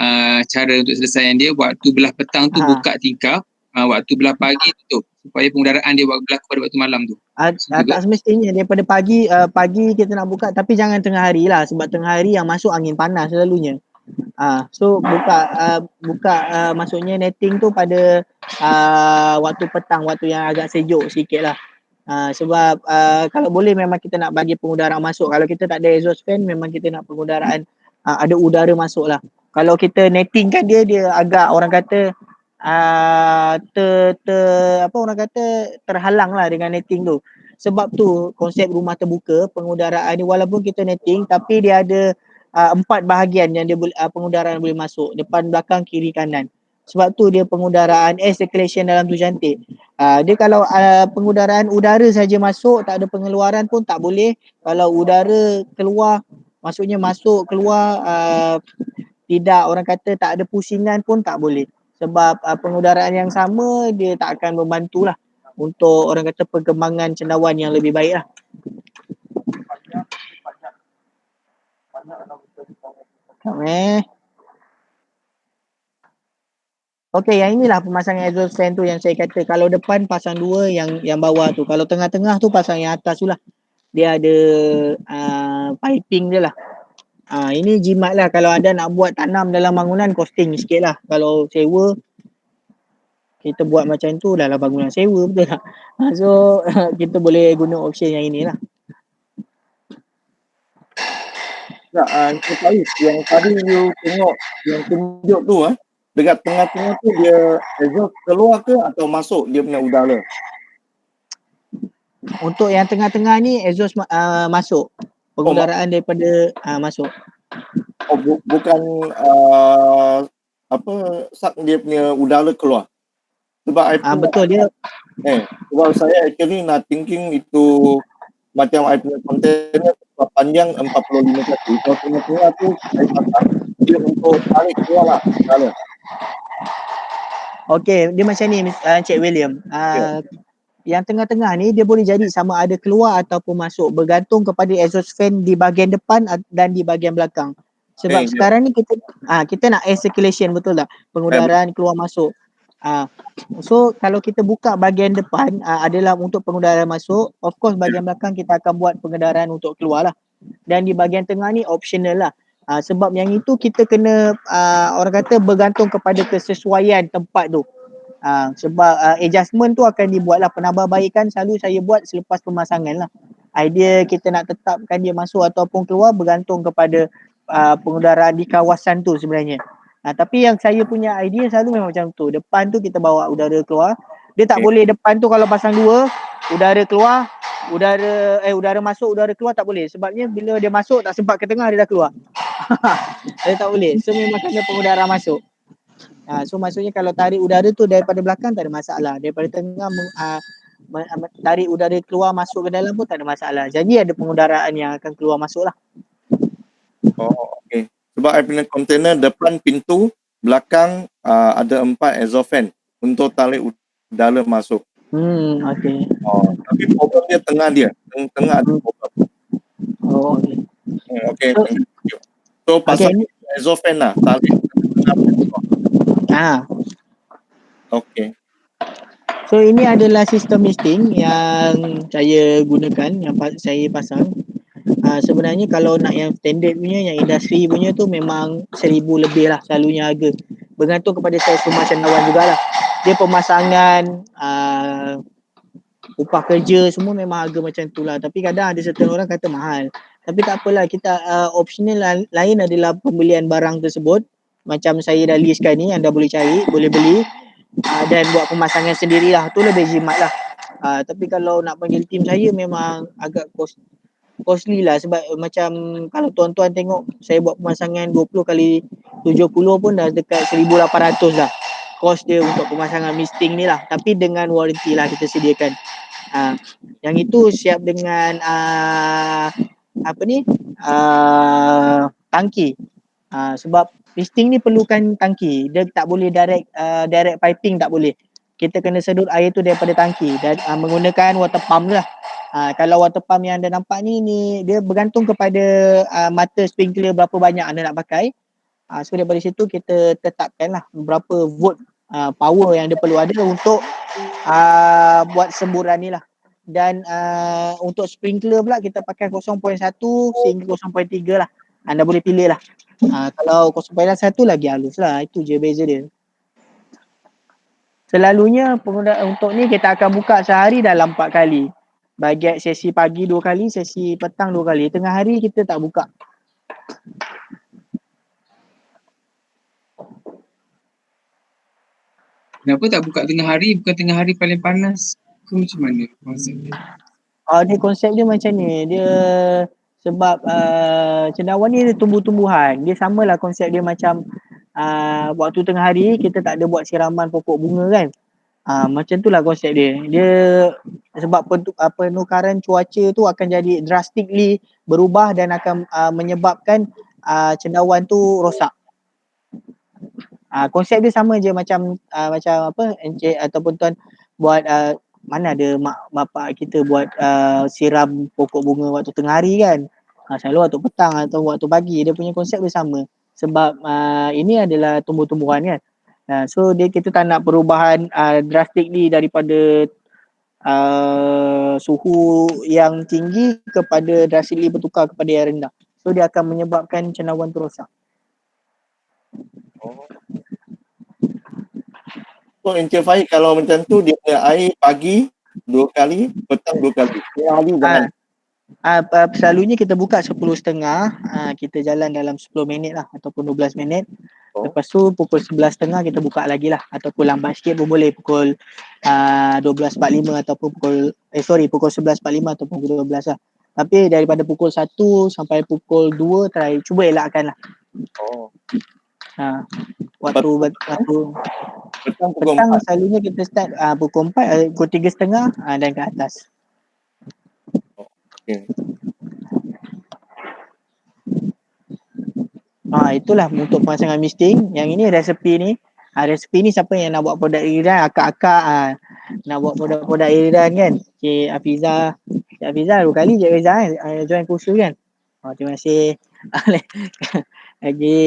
cara untuk selesaian dia, waktu belah petang tu buka tingkap, waktu belah pagi tutup, supaya pengudaraan dia berlaku pada waktu malam tu. Tak semestinya daripada pagi kita nak buka, tapi jangan tengah hari lah, sebab tengah hari yang masuk angin panas selalunya. So buka maksudnya netting tu pada waktu petang, waktu yang agak sejuk sikit lah. Sebab kalau boleh memang kita nak bagi pengudaraan masuk. Kalau kita tak ada exhaust fan, memang kita nak pengudaraan ada udara masuk lah. Kalau kita netting kan dia agak orang kata terhalang lah dengan netting tu. Sebab tu konsep rumah terbuka, pengudaraan ni walaupun kita netting tapi dia ada 4 bahagian yang dia pengudaraan boleh masuk, depan, belakang, kiri, kanan. Sebab tu dia pengudaraan air circulation dalam tu cantik. Dia kalau pengudaraan udara saja masuk, tak ada pengeluaran pun tak boleh. Kalau udara keluar, maksudnya masuk keluar tidak, orang kata tak ada pusingan pun tak boleh. Sebab pengudaraan yang sama dia tak akan membantulah untuk orang kata perkembangan cendawan yang lebih baik lah. Okey, yang inilah pemasangan exhaust fan tu yang saya kata. Kalau depan pasang 2, yang bawah tu. Kalau tengah-tengah tu pasang yang atas tu lah. Dia ada piping dia lah. Ini jimat lah. Kalau anda nak buat tanam dalam bangunan, costing sikit lah. Kalau sewa, kita buat macam tu dalam bangunan sewa, betul tak? So kita boleh guna option yang inilah. Yang tadi you tengok, yang tunjuk tu dekat tengah-tengah tu dia exhaust keluar ke atau masuk dia punya udara? Untuk yang tengah-tengah ni exhaust masuk. Pengudaraan daripada masuk. Bukan sak dia punya udara keluar. Sebab betul dia. Sebab saya actually nak thinking itu macam I punya container panjang 45 kaki. Kalau tengah-tengah tu saya pasang dia untuk tarik keluar lah udara. Okey, dia macam ni Cik William. Yang tengah-tengah ni dia boleh jadi sama ada keluar ataupun masuk, bergantung kepada exhaust fan di bahagian depan dan di bahagian belakang. Sebab sekarang ni kita nak air circulation, betul tak? Pengudaraan keluar masuk. So kalau kita buka bahagian depan adalah untuk pengudaraan masuk, of course bahagian belakang kita akan buat pengudaraan untuk keluar lah. Dan di bahagian tengah ni optional lah. Sebab yang itu kita kena orang kata bergantung kepada kesesuaian tempat tu. Sebab adjustment tu akan dibuat lah, penambahbaikan selalu saya buat selepas pemasangan lah. Idea kita nak tetapkan dia masuk ataupun keluar bergantung kepada pengudaraan di kawasan tu sebenarnya. Tapi yang saya punya idea selalu memang macam tu. Depan tu kita bawa udara keluar. Dia tak boleh depan tu kalau pasang dua, udara keluar, udara masuk, udara keluar tak boleh. Sebabnya bila dia masuk tak sempat ke tengah dia dah keluar. Dia tak boleh. So memang kena pengudaraan masuk. So maksudnya kalau tarik udara tu daripada belakang tak ada masalah. Daripada tengah tarik udara keluar masuk ke dalam pun tak ada masalah. Jadi ada pengudaraan yang akan keluar masuk lah. Oh, okey. Sebab I punya container depan pintu, belakang ada 4 exhaust fan untuk tarik udara masuk. Okey. Tapi problem dia tengah dia. Tengah ada problem. Oh, okey. Okey, thank you. So pasal exhaust fan lah, tarik tengah pintu. Okey. So ini adalah sistem misting yang saya gunakan, yang saya pasang. Sebenarnya kalau nak yang standard punya, yang industri punya tu memang 1,000 lebih lah selalunya harga. Bergantung kepada saiz rumah cendawan jugalah. Dia pemasangan, upah kerja semua memang harga macam tu lah. Tapi kadang ada certain orang kata mahal. Tapi tak apalah, kita optional lain adalah pembelian barang tersebut. Macam saya dah listkan ni, anda boleh cari, boleh beli dan buat pemasangan sendirilah. Tu lebih jimat lah. Tapi kalau nak panggil tim saya memang agak costly lah, sebab macam kalau tuan-tuan tengok saya buat pemasangan 20 kali 70 pun dah dekat 1,800 lah kos dia untuk pemasangan misting ni lah. Tapi dengan warranty lah kita sediakan. Yang itu siap dengan tangki. Sebab misting ni perlukan tangki. Dia tak boleh direct piping, tak boleh. Kita kena sedut air tu daripada tangki dan menggunakan water pump lah. Kalau water pump yang anda nampak ni dia bergantung kepada mata sprinkler berapa banyak anda nak pakai. So daripada situ kita tetapkan lah berapa volt power yang dia perlu ada untuk buat semburan ni lah. Dan untuk sprinkler pula kita pakai 0.1 sehingga 0.3 lah. Anda boleh pilih lah. Kalau 0.1 lagi halus lah. Itu je beza dia. Selalunya untuk ni kita akan buka sehari dalam 4 kali. Bagi sesi pagi 2 kali, sesi petang 2 kali. Tengah hari kita tak buka. Kenapa tak buka tengah hari? Bukan tengah hari paling panas ke macam mana konsep dia? Dia konsep dia macam ni. Dia sebab cendawan ni dia tumbuh-tumbuhan. Dia samalah konsep dia macam waktu tengah hari kita tak ada buat siraman pokok bunga kan. Macam tu lah konsep dia. Dia sebab penukaran cuaca tu akan jadi drastically berubah dan akan menyebabkan cendawan tu rosak. Konsep dia sama je macam Encik ataupun tuan buat mana ada mak bapak kita buat siram pokok bunga waktu tengah hari kan. Selalu waktu petang atau waktu pagi. Dia punya konsep dia sama. Sebab ini adalah tumbuh-tumbuhan kan. So kita tak nak perubahan drastically daripada suhu yang tinggi kepada drastically bertukar kepada yang rendah. So dia akan menyebabkan cendawan tu rosak. So Encik Fahid kalau macam tu dia punya air pagi 2 kali, petang 2 kali. Tengah hari jangan. Selalunya kita buka 10.30, kita jalan dalam 10 minit lah ataupun 12 minit. Lepas tu pukul 11.30 kita buka lagi lah, ataupun lambat sikit pun boleh pukul 12.45 ataupun pukul 11.45 ataupun pukul 12 lah. Tapi daripada pukul 1 sampai pukul 2 cuba elakkan lah. Waktu petang selalunya kita start pukul 4, pukul 3.30 dan ke atas. Itulah untuk pemasangan misting. Yang ini resepi ni. Resepi ni siapa yang nak buat produk iridan, akak-akak nak buat produk iridan kan. Cik Hafiza 2 kali Cik Reza join kursus kan. Terima kasih. Lagi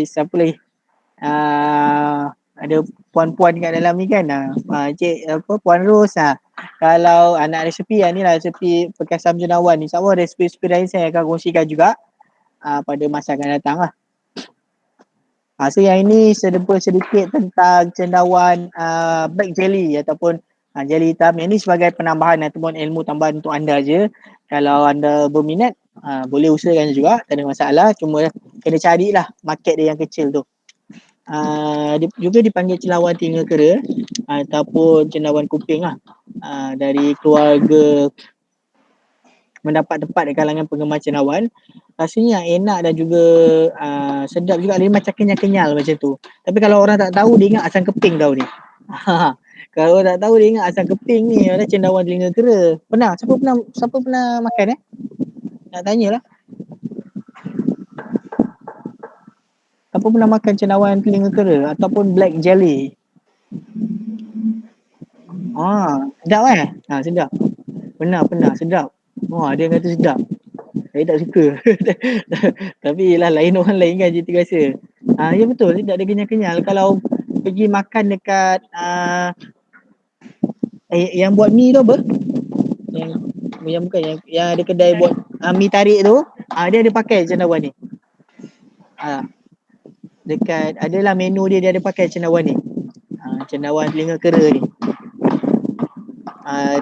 siapa lagi? Ada puan-puan kat dalam ni kan. Cik Puan Ros kalau anak resepi ni lah resepi perkasan cendawan ni. InsyaAllah resepi-resepi lain saya akan kongsikan juga pada masa akan datang lah. So yang ini sedikit tentang cendawan black jelly ataupun jelly hitam. Yang ini sebagai penambahan ataupun ilmu tambahan untuk anda je. Kalau anda berminat Boleh usahakan juga, tak ada masalah. Cuma kena carilah market dia yang kecil tu. Dia juga dipanggil cendawan telinga kera ataupun cendawan kuping lah. Dari keluarga mendapat tempat di kalangan penggemar cendawan. Rasanya enak dan juga sedap juga. Dia macam kenyal-kenyal macam tu. Tapi kalau orang tak tahu, dia ingat asam keping tau ni. Kalau tak tahu, dia ingat asam keping ni ada cendawan telinga kera. Siapa pernah makan Nak tanyalah. Siapa pernah makan cendawan telinga kera ataupun black jelly? Sedap sedap. Pernah sedap. Dia kata sedap. Saya tak suka. Tapi yelah, lain orang lain kan cita rasa. Ya betul, dia tak ada kenyal-kenyal. Kalau pergi makan dekat yang buat mi tu apa? Yang bukan yang ada kedai buat mi tarik tu, dia ada pakai cendawan ni. Dekat adalah menu dia ada pakai cendawan ni. Cendawan telinga kera ni.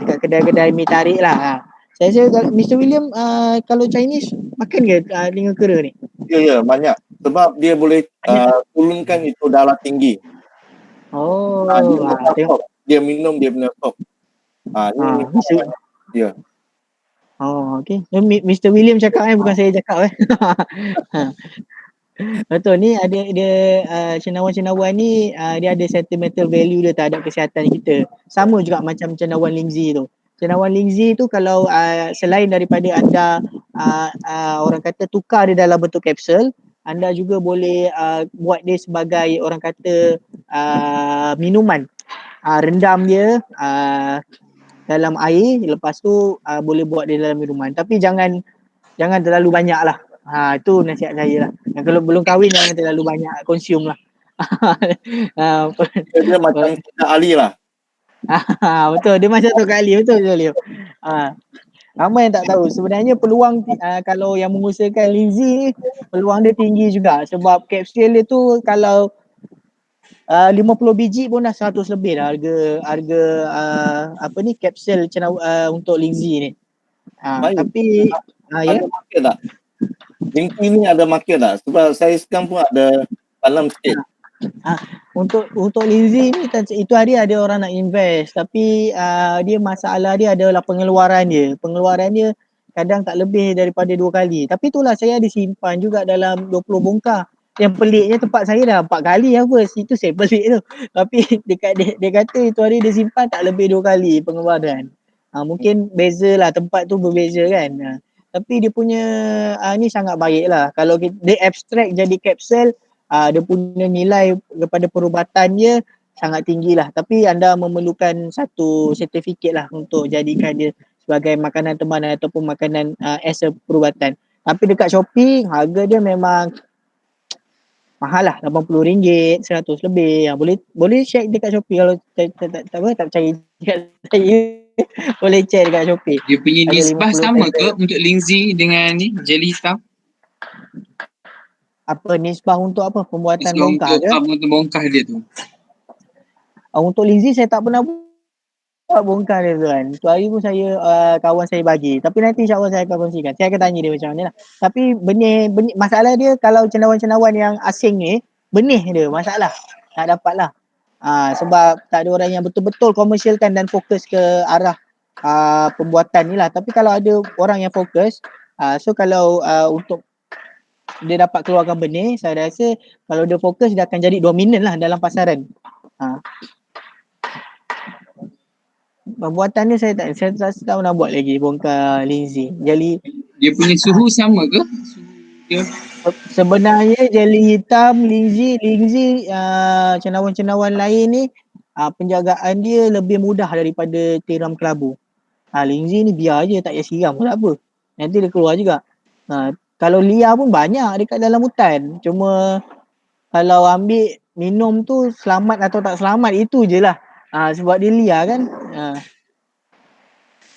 Dekat kedai-kedai mi tarik lah. Saya rasa Mr. William kalau Chinese makan ke telinga kera ni? Ya, banyak. Sebab dia boleh turunkan itu darah tinggi. Dia minum dia punya sop. Ya. Okay. Mr. William cakap bukan saya cakap Betul, ni ada cendawan-cendawan ni dia ada sentimental value dia terhadap kesihatan kita. Sama juga macam cendawan Lingzi tu. Cendawan Lingzi tu kalau selain daripada anda orang kata tukar dia dalam bentuk kapsul, anda juga boleh buat dia sebagai orang kata minuman. Rendam dia dalam air, lepas tu boleh buat dia dalam minuman. Tapi jangan terlalu banyak lah. Itu nasihat saya lah. Kalau belum kahwin jangan terlalu banyak consume lah. Dia macam Tok Ali lah. Betul, dia macam Tok Ali. Betul. Ramai yang tak tahu. Sebenarnya peluang kalau yang mengusahakan Lingzi ni, peluang dia tinggi juga. Sebab kapsul dia tu kalau 50 biji pun dah 100 lebih dah harga kapsul untuk Lingzi ni. Tapi ada market tak? Lingzi ni ada market tak? Sebab saya sekarang pun ada dalam sikit. Untuk Lingzi ni itu hari ada orang nak invest, tapi dia masalah dia adalah pengeluaran dia kadang tak lebih daripada 2 kali. Tapi itulah saya ada simpan juga dalam 20 bongkar. Yang peliknya tempat saya dah 4 kali itu saya pelik tu. Tapi dia kata itu hari dia simpan tak lebih 2 kali pengeluaran. Mungkin bezalah, tempat tu berbeza kan. Tapi dia punya ni sangat baik lah. Kalau dia abstract jadi kapsul, dia punya nilai kepada perubatan dia sangat tinggi lah. Tapi anda memerlukan satu sertifikat lah untuk jadikan dia sebagai makanan teman ataupun makanan as a perubatan. Tapi dekat Shopee harga dia memang mahal lah, RM80, 100 lebih. Boleh check dekat Shopee kalau tak percaya dekat saya. Boleh check dekat Shopee. Dia punya nisbah sama ke untuk Lingzi dengan ni jelly hitam? Apa nisbah untuk apa? Pembuatan nisbah bongkar ke? Untuk bongkar dia tu. Untuk Lingzi saya tak pernah buat bongkar dia tu kan. Tu hari pun saya kawan saya bagi. Tapi nanti insyaAllah saya akan kongsikan. Saya akan tanya dia macam mana lah. Tapi benih masalah dia kalau cendawan-cendawan yang asing ni, benih dia masalah. Tak dapat lah. Sebab tak ada orang yang betul-betul komersialkan dan fokus ke arah pembuatan ni lah. Tapi kalau ada orang yang fokus, so kalau untuk dia dapat keluarkan benih, saya rasa kalau dia fokus dia akan jadi dominan lah dalam pasaran. Pembuatan ni saya tak pernah buat lagi bongkar Lingzi. Jadi dia punya suhu sama ke? Sebenarnya jeli hitam Lingzi cendawan-cendawan lain ni penjagaan dia lebih mudah daripada tiram kelabu. Lingzi ni biar je, tak payah siram pun tak apa. Nanti dia keluar juga. Kalau liar pun banyak dekat dalam hutan. Cuma kalau ambil minum tu selamat atau tak selamat itu je lah. Sebab dia liar kan.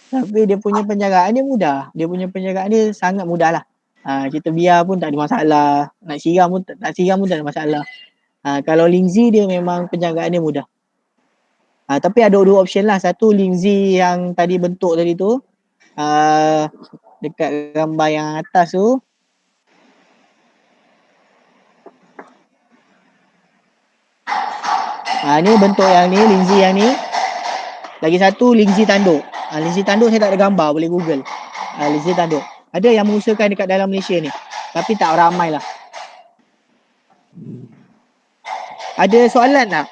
Tapi dia punya penjagaan dia mudah. Dia punya penjagaan dia sangat mudah lah. Kita biar pun tak ada masalah. Nak siram pun tak ada masalah. Kalau Lingzi dia memang penjagaan dia mudah. Tapi ada dua option lah. Satu Lingzi yang tadi bentuk tadi tu. dekat gambar yang atas tu. Ni bentuk yang ni, linzi yang ni. Lagi satu linzi tanduk. Linzi tanduk saya tak ada gambar, boleh Google. Linzi tanduk. Ada yang mengusahakan dekat dalam Malaysia ni. Tapi tak ramai lah. Ada soalan tak?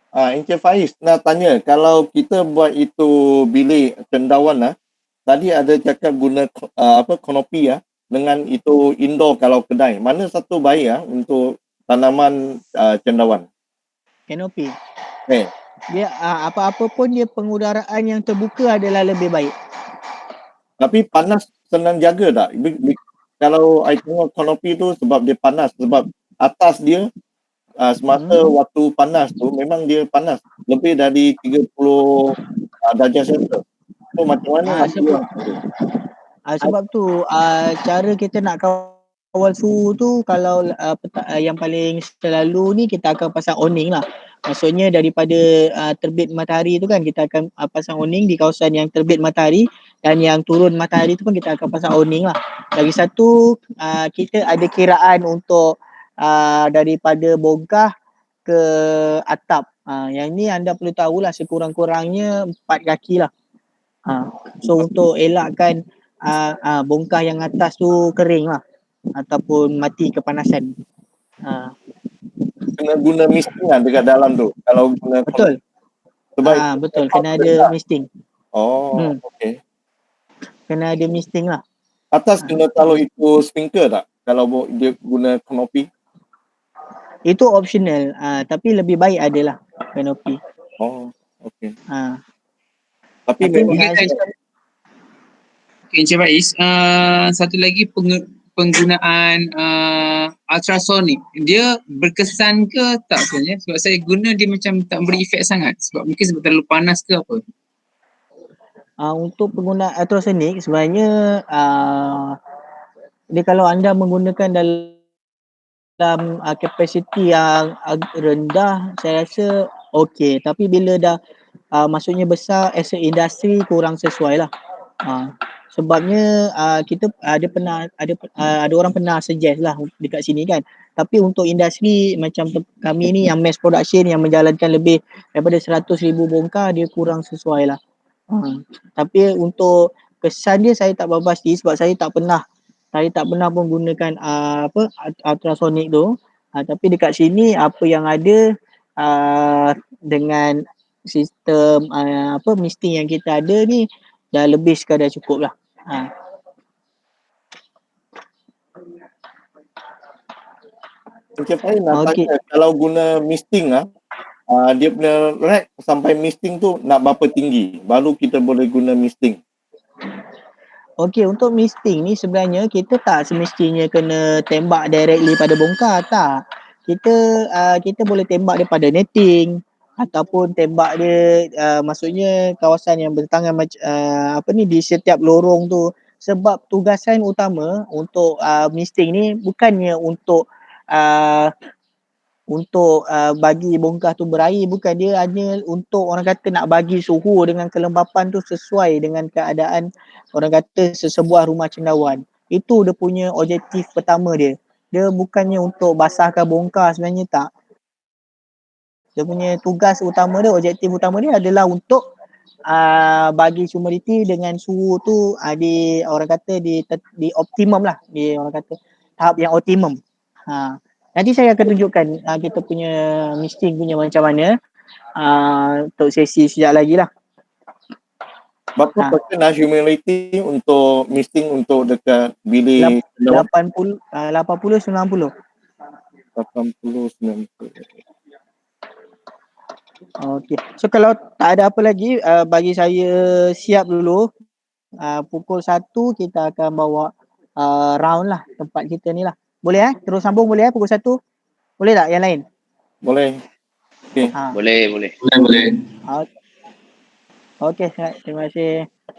Encik Faiz nak tanya, kalau kita buat itu bilik cendawan lah, tadi ada cakap guna kanopi dengan itu indoor kalau kedai. Mana satu baik untuk tanaman cendawan? Kanopi. Dia apa-apa pun dia pengudaraan yang terbuka adalah lebih baik. Tapi panas senang jaga tak? Kalau I tengok kanopi tu sebab dia panas, sebab atas dia semasa waktu panas tu memang dia panas lebih dari 30 darjah Celsius. So macam mana sebab tu cara kita nak kawal suhu tu, kalau yang paling selalu ni kita akan pasang awning lah. Maksudnya daripada terbit matahari tu kan, kita akan pasang awning di kawasan yang terbit matahari, dan yang turun matahari tu pun kita akan pasang awning lah. Lagi satu, kita ada kiraan untuk daripada bongkah ke atap. Yang ni anda perlu tahulah, sekurang-kurangnya 4 kaki lah. So untuk elakkan bongkah yang atas tu kering lah, ataupun mati kepanasan. Kena guna misting lah dekat dalam tu. Kalau guna betul. Betul, kena ada misting. Okay. Kena ada misting lah. Atas kena taruh itu sprinkler tak? Kalau dia guna kanopi? Itu optional, tapi lebih baik adalah kanopi. Okay. Tapi Encik Faiz, satu lagi penggunaan ultrasonic, dia berkesan ke tak sebenarnya? Sebab saya guna dia macam tak beri efek sangat, mungkin sebab terlalu panas ke apa? Untuk penggunaan ultrasonic sebenarnya dia kalau anda menggunakan dalam kapasiti yang rendah, saya rasa okey. Tapi bila dah maksudnya besar, as a industri kurang sesuai lah. Sebabnya kita ada orang pernah suggest lah dekat sini kan. Tapi untuk industri macam kami ni yang mass production yang menjalankan lebih daripada 100,000 bongkar, dia kurang sesuai lah. Tapi untuk kesan dia saya tak pasti, sebab saya tak pernah pun gunakan ultrasonic tu. Tapi dekat sini apa yang ada dengan sistem misting yang kita ada ni dah lebih sekadar cukup lah. Encik Faiz nak tanya, kalau guna misting dia punya rack sampai misting tu nak berapa tinggi baru kita boleh guna misting? Okey, untuk misting ni sebenarnya kita tak semestinya kena tembak directly pada bongkar, tak. Kita boleh tembak daripada netting ataupun tembak dia maksudnya kawasan yang bertentangan di setiap lorong tu. Sebab tugasan utama untuk misting ni bukannya untuk bagi bongkar tu berair, bukan. Dia hanya untuk orang kata nak bagi suhu dengan kelembapan tu sesuai dengan keadaan orang kata sesebuah rumah cendawan. Itu dia punya objektif pertama dia. Dia bukannya untuk basahkan bongkar, sebenarnya tak. Dia punya tugas utama dia, objektif utama dia adalah untuk bagi humidity dengan suhu tu orang kata di optimum lah, di orang kata tahap yang optimum. Nanti saya akan tunjukkan kita punya misting punya macam mana untuk sesi sekejap lagi lah. Berapa persen humidity untuk misting untuk dekat bilik 80-90. 80-90. Okey. So kalau tak ada apa lagi, bagi saya siap dulu. Pukul 1 kita akan bawa round lah tempat kita ni lah. Boleh terus sambung boleh pukul 1? Boleh tak yang lain? Boleh. Okay. Boleh. Okey, terima kasih.